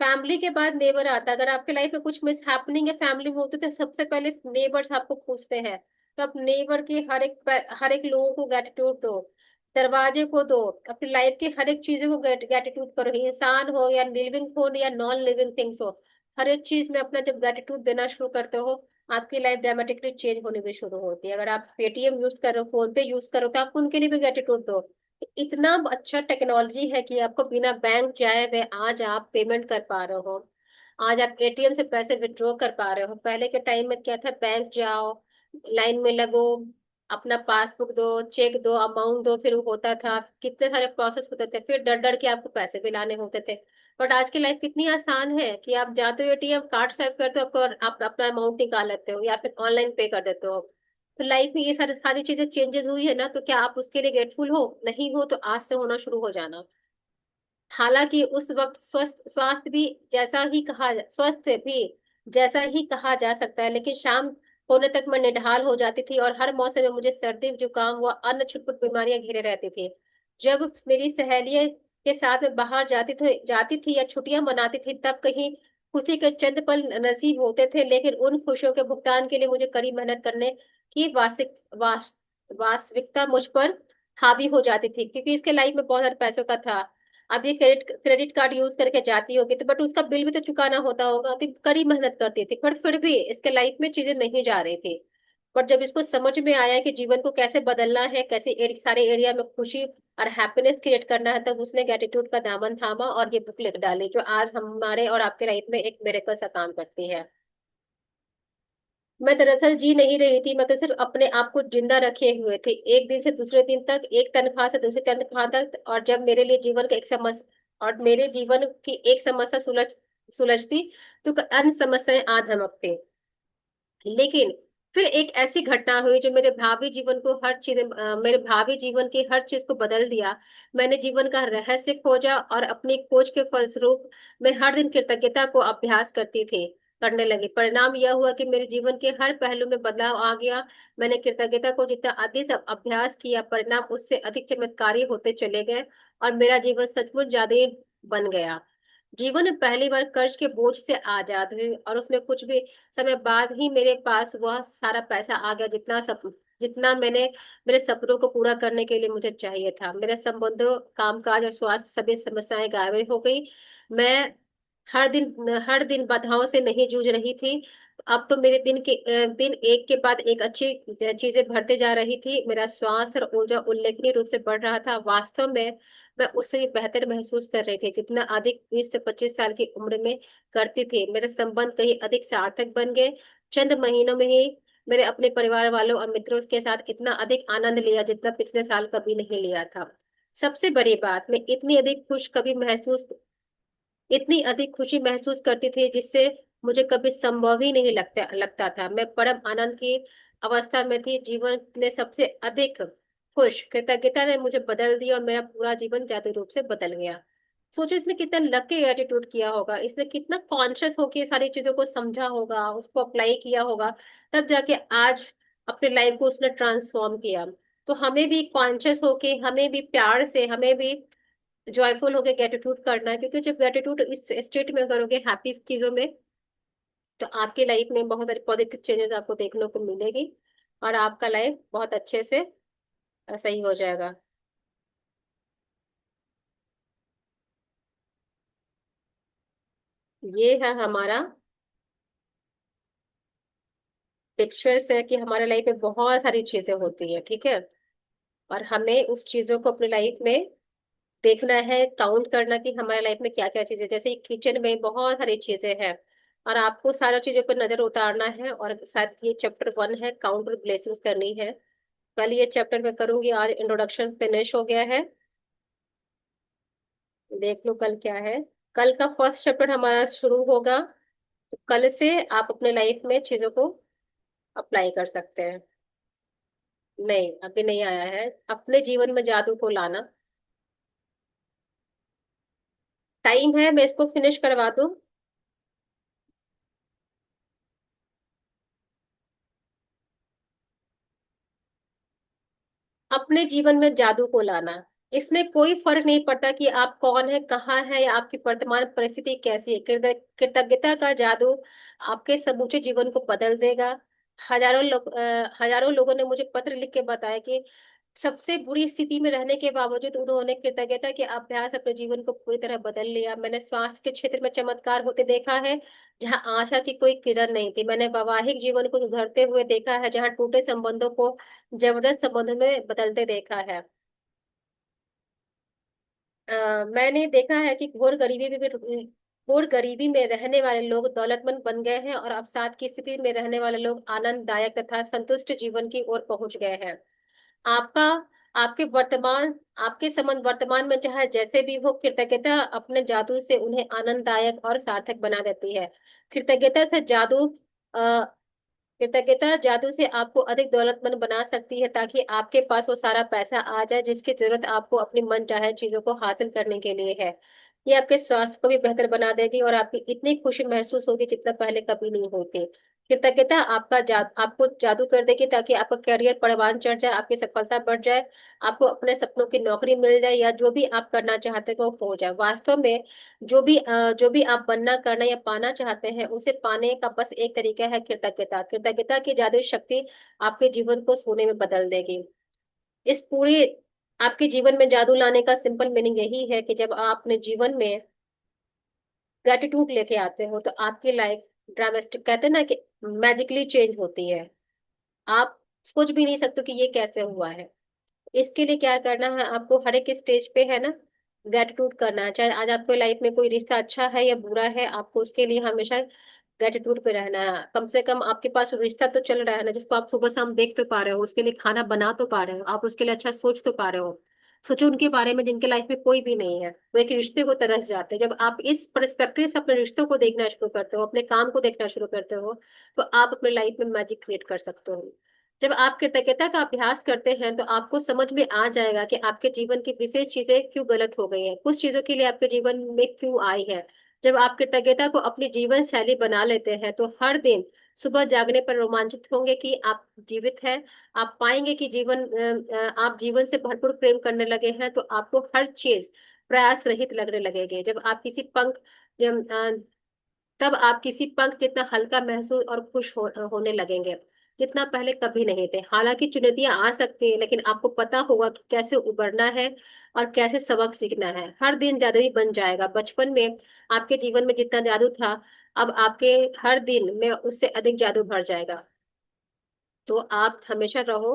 फैमिली के बाद नेबर आता है। अगर आपके लाइफ में कुछ मिस हैपनिंग है फैमिली में होती है तो सबसे पहले नेबर्स आपको पूछते हैं। तो आप नेबर के हर एक लोगों को ग्रेटिट्यूड दो, दरवाजे को दो, अपनी लाइफ की हर एक चीजों को ग्रेटिट्यूड करो, इंसान हो या लिविंग हो या नॉन लिविंग थिंग्स हो। हर एक चीज में अपना जब ग्रेटिट्यूड देना शुरू करते हो आपकी लाइफ ड्रामेटिकली चेंज होनी भी शुरू होती है। अगर आप पेटीएम यूज करो, फोन पे यूज करो, तो आप उनके लिए भी ग्रेटिट्यूड दो। इतना अच्छा टेक्नोलॉजी है कि आपको बिना बैंक जाए हुए आज आप पेमेंट कर पा रहे हो। आज आप एटीएम से पैसे विड्रॉ कर पा रहे हो। पहले के टाइम में क्या था, बैंक जाओ, लाइन में लगो, अपना पासबुक दो, चेक दो, अमाउंट दो, फिर वो होता था, कितने सारे प्रोसेस होते थे, फिर डर डर के आपको पैसे भी लाने होते थे। बट आज की लाइफ कितनी आसान है कि आप जाते हो एटीएम, कार्ड स्वाइप करते हो, आपको आप अपना अमाउंट निकाल लेते हो या फिर ऑनलाइन पे कर देते हो। तो लाइफ में ये सारी सारी चीजें चेंजेस हुई है ना, तो क्या आप उसके लिए ग्रेटफुल हो? नहीं हो तो आज से होना शुरू हो जाना। हालांकि उस वक्त स्वस्थ भी जैसा ही कहा जा सकता है, लेकिन शाम होने तक मैं निढाल हो जाती थी और हर मौसम में मुझे सर्दी जुकाम व अन्य छुटपुट बीमारियां घेरे रहती थी। जब मेरी सहेलियों के साथ में बाहर जाती थी या छुट्टियां मनाती थी, तब कहीं खुशी के चंद पल नसीब होते थे, लेकिन उन खुशियों के भुगतान के लिए मुझे कड़ी मेहनत करने की वास्तविकता मुझ पर हावी हो जाती थी, क्योंकि इसके लाइफ में बहुत सारे पैसों का था। अब ये क्रेडिट कार्ड यूज करके जाती होगी तो बट उसका बिल भी तो चुकाना होता होगा, तो कड़ी मेहनत करती थी, पर फिर भी इसके लाइफ में चीजें नहीं जा रही थी। बट जब इसको समझ में आया कि जीवन को कैसे बदलना है, कैसे सारे एरिया में खुशी और हैप्पीनेस क्रिएट करना है, तब उसने ग्रेटिट्यूड का दामन थामा और ये बुक लिख डाली, जो आज हमारे और आपके लाइफ में एक मिरेकल सा काम करती है। मैं दरअसल जी नहीं रही थी, मैं तो सिर्फ अपने आप को जिंदा रखे हुए थी, एक दिन से दूसरे दिन तक, एक तनख्वाह से दूसरी तनख्वाह तक। और जब मेरे लिए जीवन का एक समस्या और मेरे जीवन की एक समस्या सुलझती तो अन्य समस्याएं आ धमकती। लेकिन फिर एक ऐसी घटना हुई जो मेरे भावी जीवन की हर चीज को बदल दिया। मैंने जीवन का रहस्य खोजा और अपनी खोज के फलस्वरूप मैं हर दिन कृतज्ञता को अभ्यास करने लगी। परिणाम यह हुआ कि मेरे जीवन के हर पहलू में बदलाव आ गया। मैंने कृतज्ञता को जितना अधिक अभ्यास किया, परिणाम उससे अधिक चमत्कारी होते चले गए और मेरा जीवन सचमुच जादुई बन गया। जीवन में पहली बार कर्ज के बोझ से आजाद हुई और उसमें कुछ भी समय बाद ही मेरे पास वह सारा पैसा आ गया जितना मेरे सपनों को पूरा करने के लिए मुझे चाहिए था। मेरे संबंधों, कामकाज और स्वास्थ्य सभी समस्याएं गायब हो गई। मैं हर दिन बाधाओं से नहीं जूझ रही थी। अब तो मेरे दिन एक के बाद एक अच्छी चीजें भरते जा रही थी। मेरा स्वास्थ्य और ऊर्जा उल्लेखनीय रूप से बढ़ रहा था। वास्तव में मैं उससे भी बेहतर महसूस कर रही थी जितना अधिक 20 से 25 साल की उम्र में करती थी। मेरे संबंध कहीं अधिक सार्थक बन गए। चंद महीनों में ही मेरे अपने परिवार वालों और मित्रों के साथ इतना अधिक आनंद लिया जितना पिछले साल कभी नहीं लिया था। सबसे बड़ी बात, मैं इतनी अधिक खुशी महसूस करती थी जिससे मुझे कभी संभव ही नहीं लगता था। मैं परम आनंद की अवस्था में थी। जीवन ने सबसे अधिक खुश कृतज्ञता ने मुझे बदल दिया और मेरा पूरा जीवन जादुई रूप से बदल गया। सोचो इसने कितना लकी एटीट्यूड किया होगा, इसने कितना कॉन्शियस होके ये सारी चीजों को समझा होगा, उसको अप्लाई किया होगा, तब जाके आज अपने लाइफ को उसने ट्रांसफॉर्म किया। तो हमें भी कॉन्शियस होके, हमें भी प्यार से, हमें भी जॉयफुल होके ग्रेटिट्यूड करना है, क्योंकि जब ग्रेटिट्यूड इस स्टेट में करोगे, हैप्पी चीजों में, तो आपकी लाइफ में बहुत सारी पॉजिटिव चेंजेस आपको देखने को मिलेगी और आपका लाइफ बहुत अच्छे से सही हो जाएगा। ये है हमारा पिक्चर्स है कि हमारे लाइफ में बहुत सारी चीजें होती है, ठीक है। और हमें उस चीजों को अपनी लाइफ में देखना है, काउंट करना कि हमारे लाइफ में क्या क्या चीजें, जैसे किचन में बहुत सारी चीजें हैं और आपको सारा चीजों पर नजर उतारना है। और साथ ये चैप्टर 1 है, काउंट ब्लेसिंग्स करनी है। कल ये चैप्टर में करूंगी, आज इंट्रोडक्शन फिनिश हो गया है। देख लो कल क्या है। कल का फर्स्ट चैप्टर हमारा शुरू होगा, तो कल से आप अपने लाइफ में चीजों को अप्लाई कर सकते हैं। नहीं, अभी नहीं आया है। अपने जीवन में जादू को लाना। टाइम है, मैं इसको फिनिश करवा दूं। अपने जीवन में जादू को लाना, इसमें कोई फर्क नहीं पड़ता कि आप कौन है, कहाँ है, या आपकी वर्तमान परिस्थिति कैसी है। कृतज्ञता का जादू आपके समूचे जीवन को बदल देगा। हजारों लोगों ने मुझे पत्र लिख के बताया कि सबसे बुरी स्थिति में रहने के बावजूद उन्होंने कृतज्ञता के अभ्यास अपने जीवन को पूरी तरह बदल लिया। मैंने स्वास्थ्य के क्षेत्र में चमत्कार होते देखा है जहां आशा की कोई किरण नहीं थी। मैंने वैवाहिक जीवन को सुधरते हुए देखा है जहां टूटे संबंधों को जबरदस्त संबंधों में बदलते देखा है। मैंने देखा है कि घोर गरीबी में रहने वाले लोग दौलतमंद बन गए हैं, और अवसाद की स्थिति में रहने वाले लोग आनंददायक तथा संतुष्ट जीवन की ओर पहुंच गए हैं। आपका आपके वर्तमान आपके संबंध वर्तमान में चाहे जैसे भी हो, कृतज्ञता अपने जादू से उन्हें आनंददायक और सार्थक बना देती है। कृतज्ञता से जादू अ, कृतज्ञता जादू से आपको अधिक दौलतमंद बना सकती है, ताकि आपके पास वो सारा पैसा आ जाए जिसकी जरूरत आपको अपनी मन चाहे चीजों को हासिल करने के लिए है। ये आपके स्वास्थ्य को भी बेहतर बना देगी और आपकी इतनी खुशी महसूस होगी जितना पहले कभी नहीं होती। कृतज्ञता आपको जादू कर देगी, ताकि आपका करियर परवान चढ़ जाए, आपकी सफलता बढ़ जाए, आपको अपने सपनों की नौकरी मिल जाए, या जो भी आप करना चाहते हो वो हो जाए। वास्तव में जो भी आप बनना, करना या पाना चाहते हैं, उसे पाने का बस एक तरीका है, कृतज्ञता। कृतज्ञता की जादुई शक्ति आपके जीवन को सोने में बदल देगी। इस पूरी आपके जीवन में जादू लाने का सिंपल मीनिंग यही है कि जब आप अपने जीवन में ग्रेटिट्यूड लेके आते हो तो आपकी लाइफ ड्रामेस्टिक, कहते हैं ना कि मैजिकली चेंज होती है। आप सोच भी नहीं सकते कि ये कैसे हुआ है। इसके लिए क्या करना है, आपको हर एक स्टेज पे है ना ग्रेटिट्यूड करना है। चाहे आज आपको लाइफ में कोई रिश्ता अच्छा है या बुरा है, आपको उसके लिए हमेशा ग्रेटिट्यूड पे रहना है। कम से कम आपके पास रिश्ता तो चल रहा है ना, जिसको आप सुबह शाम देख तो पा रहे हो, उसके लिए खाना बना तो पा रहे हो, आप उसके लिए अच्छा सोच तो पा रहे हो। सोचो उनके बारे में जिनके लाइफ में कोई भी नहीं है, वो एक रिश्ते को तरस जाते हैं। जब आप इस पर्सपेक्टिव से अपने रिश्तों को देखना शुरू करते हो, अपने काम को देखना शुरू करते हो, तो आप अपने लाइफ में मैजिक क्रिएट कर सकते हो। जब आप कृतज्ञता का अभ्यास करते हैं तो आपको समझ में आ जाएगा कि आपके जीवन की विशेष चीजें क्यों गलत हो गई हैं, कुछ चीजों के लिए आपके जीवन में क्यों आई है। जब आप कृतज्ञता को अपनी जीवन शैली बना लेते हैं तो हर दिन सुबह जागने पर रोमांचित होंगे कि आप जीवित हैं। आप पाएंगे कि आप जीवन से भरपूर प्रेम करने लगे हैं, तो आपको हर चीज प्रयास रहित लगने लगेगी। जब तब आप किसी पंख जितना हल्का महसूस और खुश होने लगेंगे, जितना पहले कभी नहीं थे। हालांकि चुनौतियां आ सकती है, लेकिन आपको पता होगा कि कैसे उबरना है और कैसे सबक सीखना है। हर दिन जादुई बन जाएगा। बचपन में आपके जीवन में जितना जादू था, अब आपके हर दिन में उससे अधिक जादू भर जाएगा। तो आप हमेशा रहो।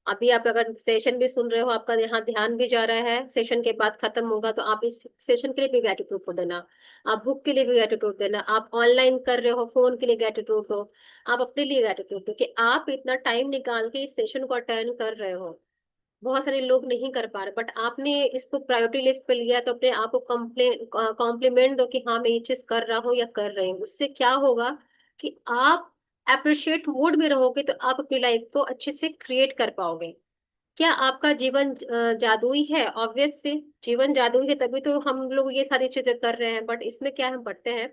अभी आप अगर सेशन भी सुन रहे हो, आपका यहाँ ध्यान भी जा रहा है, सेशन के बाद खत्म होगा, तो आप इस सेशन के लिए भी ग्रेटिट्यूड को देना। आप बुक के लिए भी ग्रेटिट्यूड देना। आप ऑनलाइन कर रहे हो, फोन के लिए ग्रेटिट्यूड दो। आप अपने लिए ग्रेटिट्यूड दो कि आप इतना टाइम निकाल के इस सेशन को अटेंड कर रहे हो। बहुत सारे लोग नहीं कर पा रहे, बट आपने इसको प्रायोरिटी लिस्ट पे लिया, तो अपने आप को कॉम्प्लीमेंट दो कि हाँ मैं ये चीज कर रहा हूँ या कर रही हूँ। उससे क्या होगा कि आप अप्रिशिएट मोड में रहोगे, तो आप अपनी लाइफ को अच्छे से क्रिएट कर पाओगे। क्या आपका जीवन जादुई है? ऑब्वियसली जीवन जादुई है, तभी तो हम लोग ये सारी चीजें कर रहे हैं। बट इसमें क्या हम पढ़ते हैं,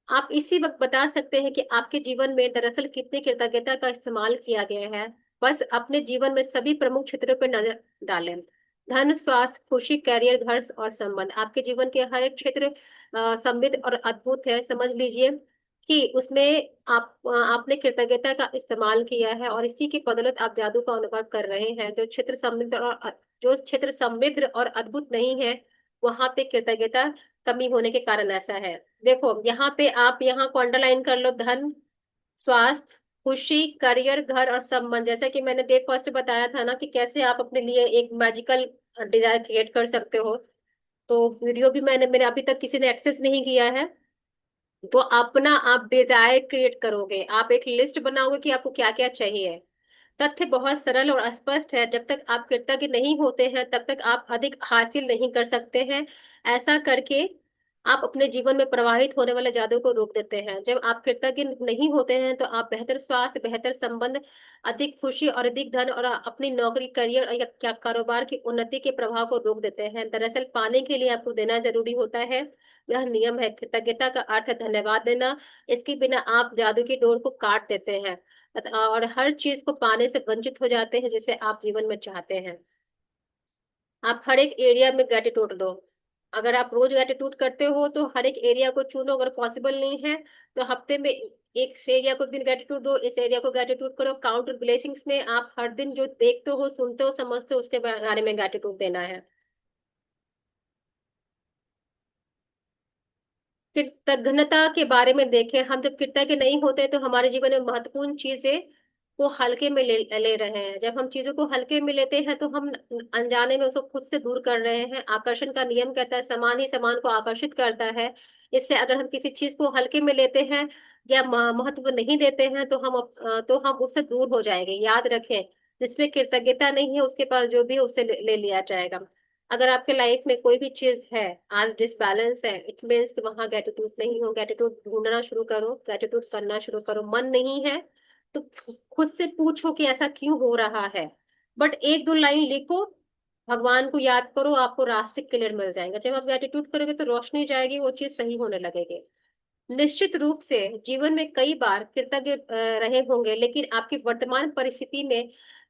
आप इसी वक्त बता सकते हैं कि आपके जीवन में दरअसल कितनी कृतज्ञता का इस्तेमाल किया गया है। बस अपने जीवन में सभी प्रमुख क्षेत्रों पर नजर डालें। धन, स्वास्थ्य, खुशी, करियर, घर और संबंध। आपके जीवन के हर एक क्षेत्र समृद्ध और अद्भुत है। समझ लीजिए कि उसमें आपने कृतज्ञता का इस्तेमाल किया है, और इसी की बदौलत आप जादू का अनुभव कर रहे हैं। जो क्षेत्र समृद्ध और अद्भुत नहीं है, वहां पे कृतज्ञता कमी होने के कारण ऐसा है। देखो यहाँ पे आप यहाँ को अंडरलाइन कर लो, धन, स्वास्थ्य, खुशी, करियर, घर और संबंध। जैसा कि मैंने डे फर्स्ट बताया था ना कि कैसे आप अपने लिए एक मैजिकल डिजायर क्रिएट कर सकते हो। तो वीडियो भी मैंने मेरे अभी तक किसी ने एक्सेस नहीं किया है। तो अपना आप डिजायर क्रिएट करोगे, आप एक लिस्ट बनाओगे कि आपको क्या क्या चाहिए। तथ्य बहुत सरल और स्पष्ट है, जब तक आप कृतज्ञ नहीं होते हैं तब तक आप अधिक हासिल नहीं कर सकते हैं। ऐसा करके आप अपने जीवन में प्रवाहित होने वाले जादू को रोक देते हैं। जब आप कृतज्ञ नहीं होते हैं तो आप बेहतर स्वास्थ्य, बेहतर संबंध, अधिक खुशी और अधिक धन और अपनी नौकरी, करियर या क्या कारोबार की उन्नति के प्रभाव को रोक देते हैं। दरअसल पाने के लिए आपको देना जरूरी होता है। यह नियम है। कृतज्ञता का अर्थ है धन्यवाद देना। इसके बिना आप जादू की डोर को काट देते हैं और हर चीज को पाने से वंचित हो जाते हैं जिसे आप जीवन में चाहते हैं। आप हर एक एरिया में ग्रेटिट्यूड दो। अगर आप रोज ग्रेटिट्यूड करते हो तो हर एक एरिया को चुनो। अगर पॉसिबल नहीं है तो हफ्ते में एक एरिया को दिन ग्रेटिट्यूड दो, इस एरिया को ग्रेटिट्यूड करो। काउंट ब्लेसिंग्स में आप हर दिन जो देखते हो, सुनते हो, समझते हो उसके बारे में ग्रेटिट्यूड देना है। कृतज्ञता के बारे में देखें, हम जब कृतज्ञ नहीं होते तो हमारे जीवन में महत्वपूर्ण चीजें को हल्के में ले रहे हैं। जब हम चीजों को हल्के में लेते हैं तो हम अनजाने में उसको खुद से दूर कर रहे हैं। आकर्षण का नियम कहता है समान ही समान को आकर्षित करता है। इसलिए अगर हम किसी चीज को हल्के में लेते हैं या महत्व नहीं देते हैं तो तो हम उससे दूर हो जाएंगे। याद रखें, जिसमें कृतज्ञता नहीं है उसके पास जो भी है उससे ले लिया जाएगा। अगर आपके लाइफ में कोई भी चीज है आज डिसबैलेंस है, इट मीन्स कि वहां ग्रेटिट्यूड नहीं हो। ग्रेटिट्यूड ढूंढना शुरू करो, ग्रेटिट्यूड करना शुरू करो। मन नहीं है तो खुद से पूछो कि ऐसा क्यों हो रहा है। बट एक दो लाइन लिखो, भगवान को याद करो, आपको रास्ते क्लियर मिल जाएंगे। जब आप ग्रेटिट्यूड करोगे तो रोशनी जाएगी, वो चीज सही होने लगेगी। निश्चित रूप से जीवन में कई बार कृतज्ञ रहे होंगे, लेकिन आपकी वर्तमान परिस्थिति में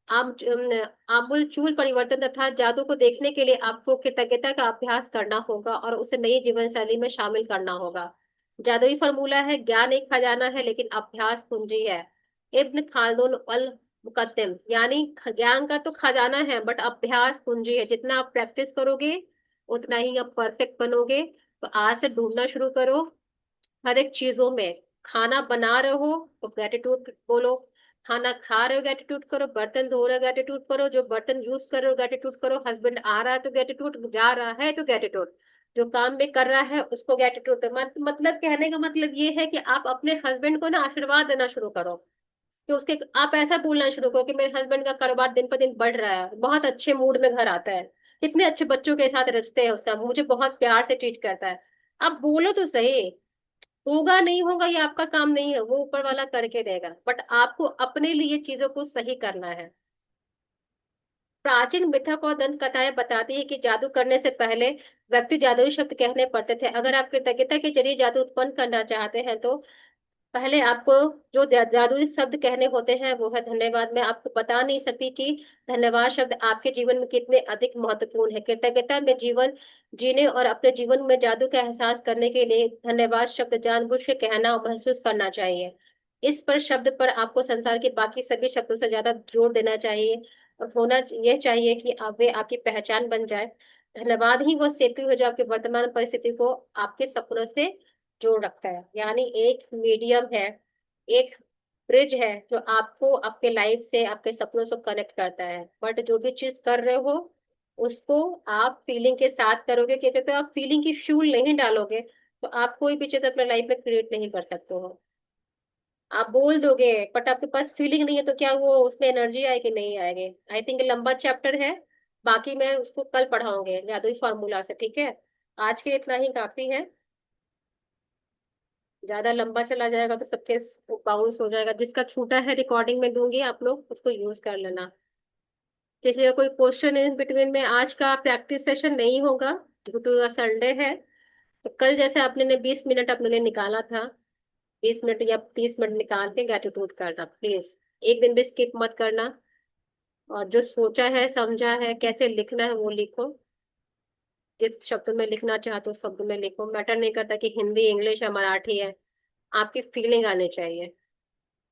आमूलचूल परिवर्तन तथा जादू को देखने के लिए आपको कृतज्ञता का अभ्यास करना होगा और उसे नई जीवन शैली में शामिल करना होगा। जादुई फॉर्मूला है, ज्ञान एक खजाना है लेकिन अभ्यास कुंजी है। इब्न खालदून अल मुकद्दम, यानी ज्ञान का तो खजाना है बट अभ्यास कुंजी है। जितना आप प्रैक्टिस करोगे उतना ही आप परफेक्ट बनोगे। तो आज से ढूंढना शुरू करो हर एक चीजों में। खाना बना रहे हो तो ग्रेटिट्यूड बोलो, खाना खा रहे हो ग्रेटिट्यूड करो, बर्तन धो रहे हो ग्रेटिट्यूड करो, जो बर्तन यूज कर रहे हो ग्रेटिट्यूड करो, हस्बैंड आ रहा है तो ग्रेटिट्यूड, जा रहा है तो ग्रेटिट्यूड, जो काम भी कर रहा है उसको ग्रेटिट्यूड। मतलब कहने का मतलब ये है कि आप अपने हस्बैंड को ना आशीर्वाद देना शुरू करो। कि उसके आप ऐसा बोलना शुरू करो कि मेरे हस्बैंड का कारोबार दिन पर दिन बढ़ रहा है, बहुत अच्छे मूड में घर आता है, कितने अच्छे बच्चों के साथ रचते हैं, उसका मुझे बहुत प्यार से ट्रीट करता है। आप बोलो तो सही। होगा नहीं होगा ये आपका काम नहीं है, वो ऊपर वाला करके देगा, बट आपको अपने लिए चीजों को सही करना है। प्राचीन मिथक और दंत कथाएं बताती है कि जादू करने से पहले व्यक्ति जादुई शब्द कहने पड़ते थे। अगर आप कृतज्ञता के जरिए जादू उत्पन्न करना चाहते हैं तो पहले आपको जो जादुई शब्द कहने होते हैं वो है धन्यवाद। मैं आपको बता नहीं सकती कि धन्यवाद शब्द आपके जीवन में कितने अधिक महत्वपूर्ण है। कृतज्ञता में जीवन जीने और अपने जीवन में जादू का एहसास करने के लिए धन्यवाद शब्द जानबूझ के कहना और महसूस करना चाहिए। इस पर शब्द पर आपको संसार के बाकी सभी शब्दों से ज्यादा जोर देना चाहिए और होना यह चाहिए कि वे आपकी पहचान बन जाए। धन्यवाद ही वो सेतु है जो आपकी वर्तमान परिस्थिति को आपके सपनों से जोड़ रखता है। यानी एक मीडियम है, एक ब्रिज है जो आपको आपके लाइफ से, आपके सपनों से कनेक्ट करता है। बट जो भी चीज कर रहे हो उसको आप फीलिंग के साथ करोगे, क्योंकि तो आप फीलिंग की फ्यूल नहीं डालोगे तो आप कोई भी चीज अपने लाइफ में क्रिएट नहीं कर सकते हो। आप बोल दोगे बट आपके पास फीलिंग नहीं है तो क्या वो उसमें एनर्जी आएगी? नहीं आएगी। आई थिंक लंबा चैप्टर है, बाकी मैं उसको कल पढ़ाऊंगे जादुई फॉर्मूला से, ठीक है? आज के लिए इतना ही काफी है। ज्यादा लंबा चला जाएगा तो सबके बाउंस हो जाएगा। जिसका छूटा है रिकॉर्डिंग में दूंगी, आप लोग उसको यूज कर लेना। किसी का कोई क्वेश्चन इन बिटवीन में? आज का प्रैक्टिस सेशन नहीं होगा ड्यू टू संडे है। तो कल जैसे आपने ने 20 मिनट अपने लिए निकाला था, 20 मिनट या 30 मिनट निकाल के ग्रेटिट्यूड करना प्लीज। एक दिन भी स्किप मत करना। और जो सोचा है, समझा है, कैसे लिखना है वो लिखो। जिस शब्द में लिखना चाहते हो शब्द में लिखो। मैटर नहीं करता कि हिंदी, इंग्लिश या मराठी है, आपकी फीलिंग आनी चाहिए।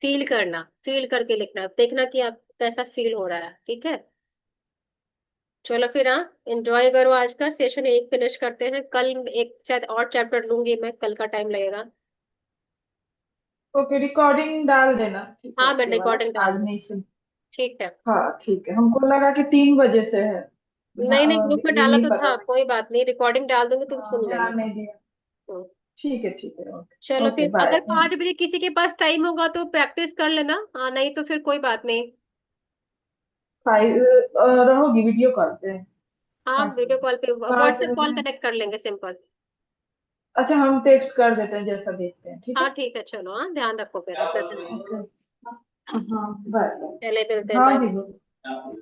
फील करना, फील करके लिखना, देखना कि आप कैसा फील हो रहा है, ठीक है? चलो फिर, हाँ, एंजॉय करो। आज का सेशन एक फिनिश करते हैं, कल एक शायद और चैप्टर लूंगी मैं, कल का टाइम लगेगा। ओके, रिकॉर्डिंग डाल देना, ठीक हाँ है, मैं ये वाला रिकॉर्डिंग डाल आज दूँ। नहीं सुन। ठीक है। हाँ ठीक है, हमको लगा कि 3 बजे से है। नहीं नहीं, ग्रुप में ये डाला नहीं तो पता था, था। कोई बात नहीं, रिकॉर्डिंग डाल दूंगी, तुम हाँ, सुन लेना। ध्यान नहीं दिया। हम्म। ठीक है, ओके चलो ओके, फिर, बाय। अगर 5 बजे किसी के पास टाइम होगा तो प्रैक्टिस कर लेना, हाँ नहीं तो फिर कोई बात नहीं। 5 रहोगी वीडियो कॉल पे? हाँ पाँच वीडियो बजे कॉल पे, पाँच व्हाट्सएप कॉल बजे कनेक्ट कर लेंगे, सिंपल। अच्छा, हम टेक्स्ट कर देते हैं जैसा देखते हैं, ठीक है। हाँ ठीक है, चलो, हाँ ध्यान रखो, फिर अपना ध्यान। ओके। हाँ, बाय। पहले मिलते हैं, हाँ बाय। जी, बोलो।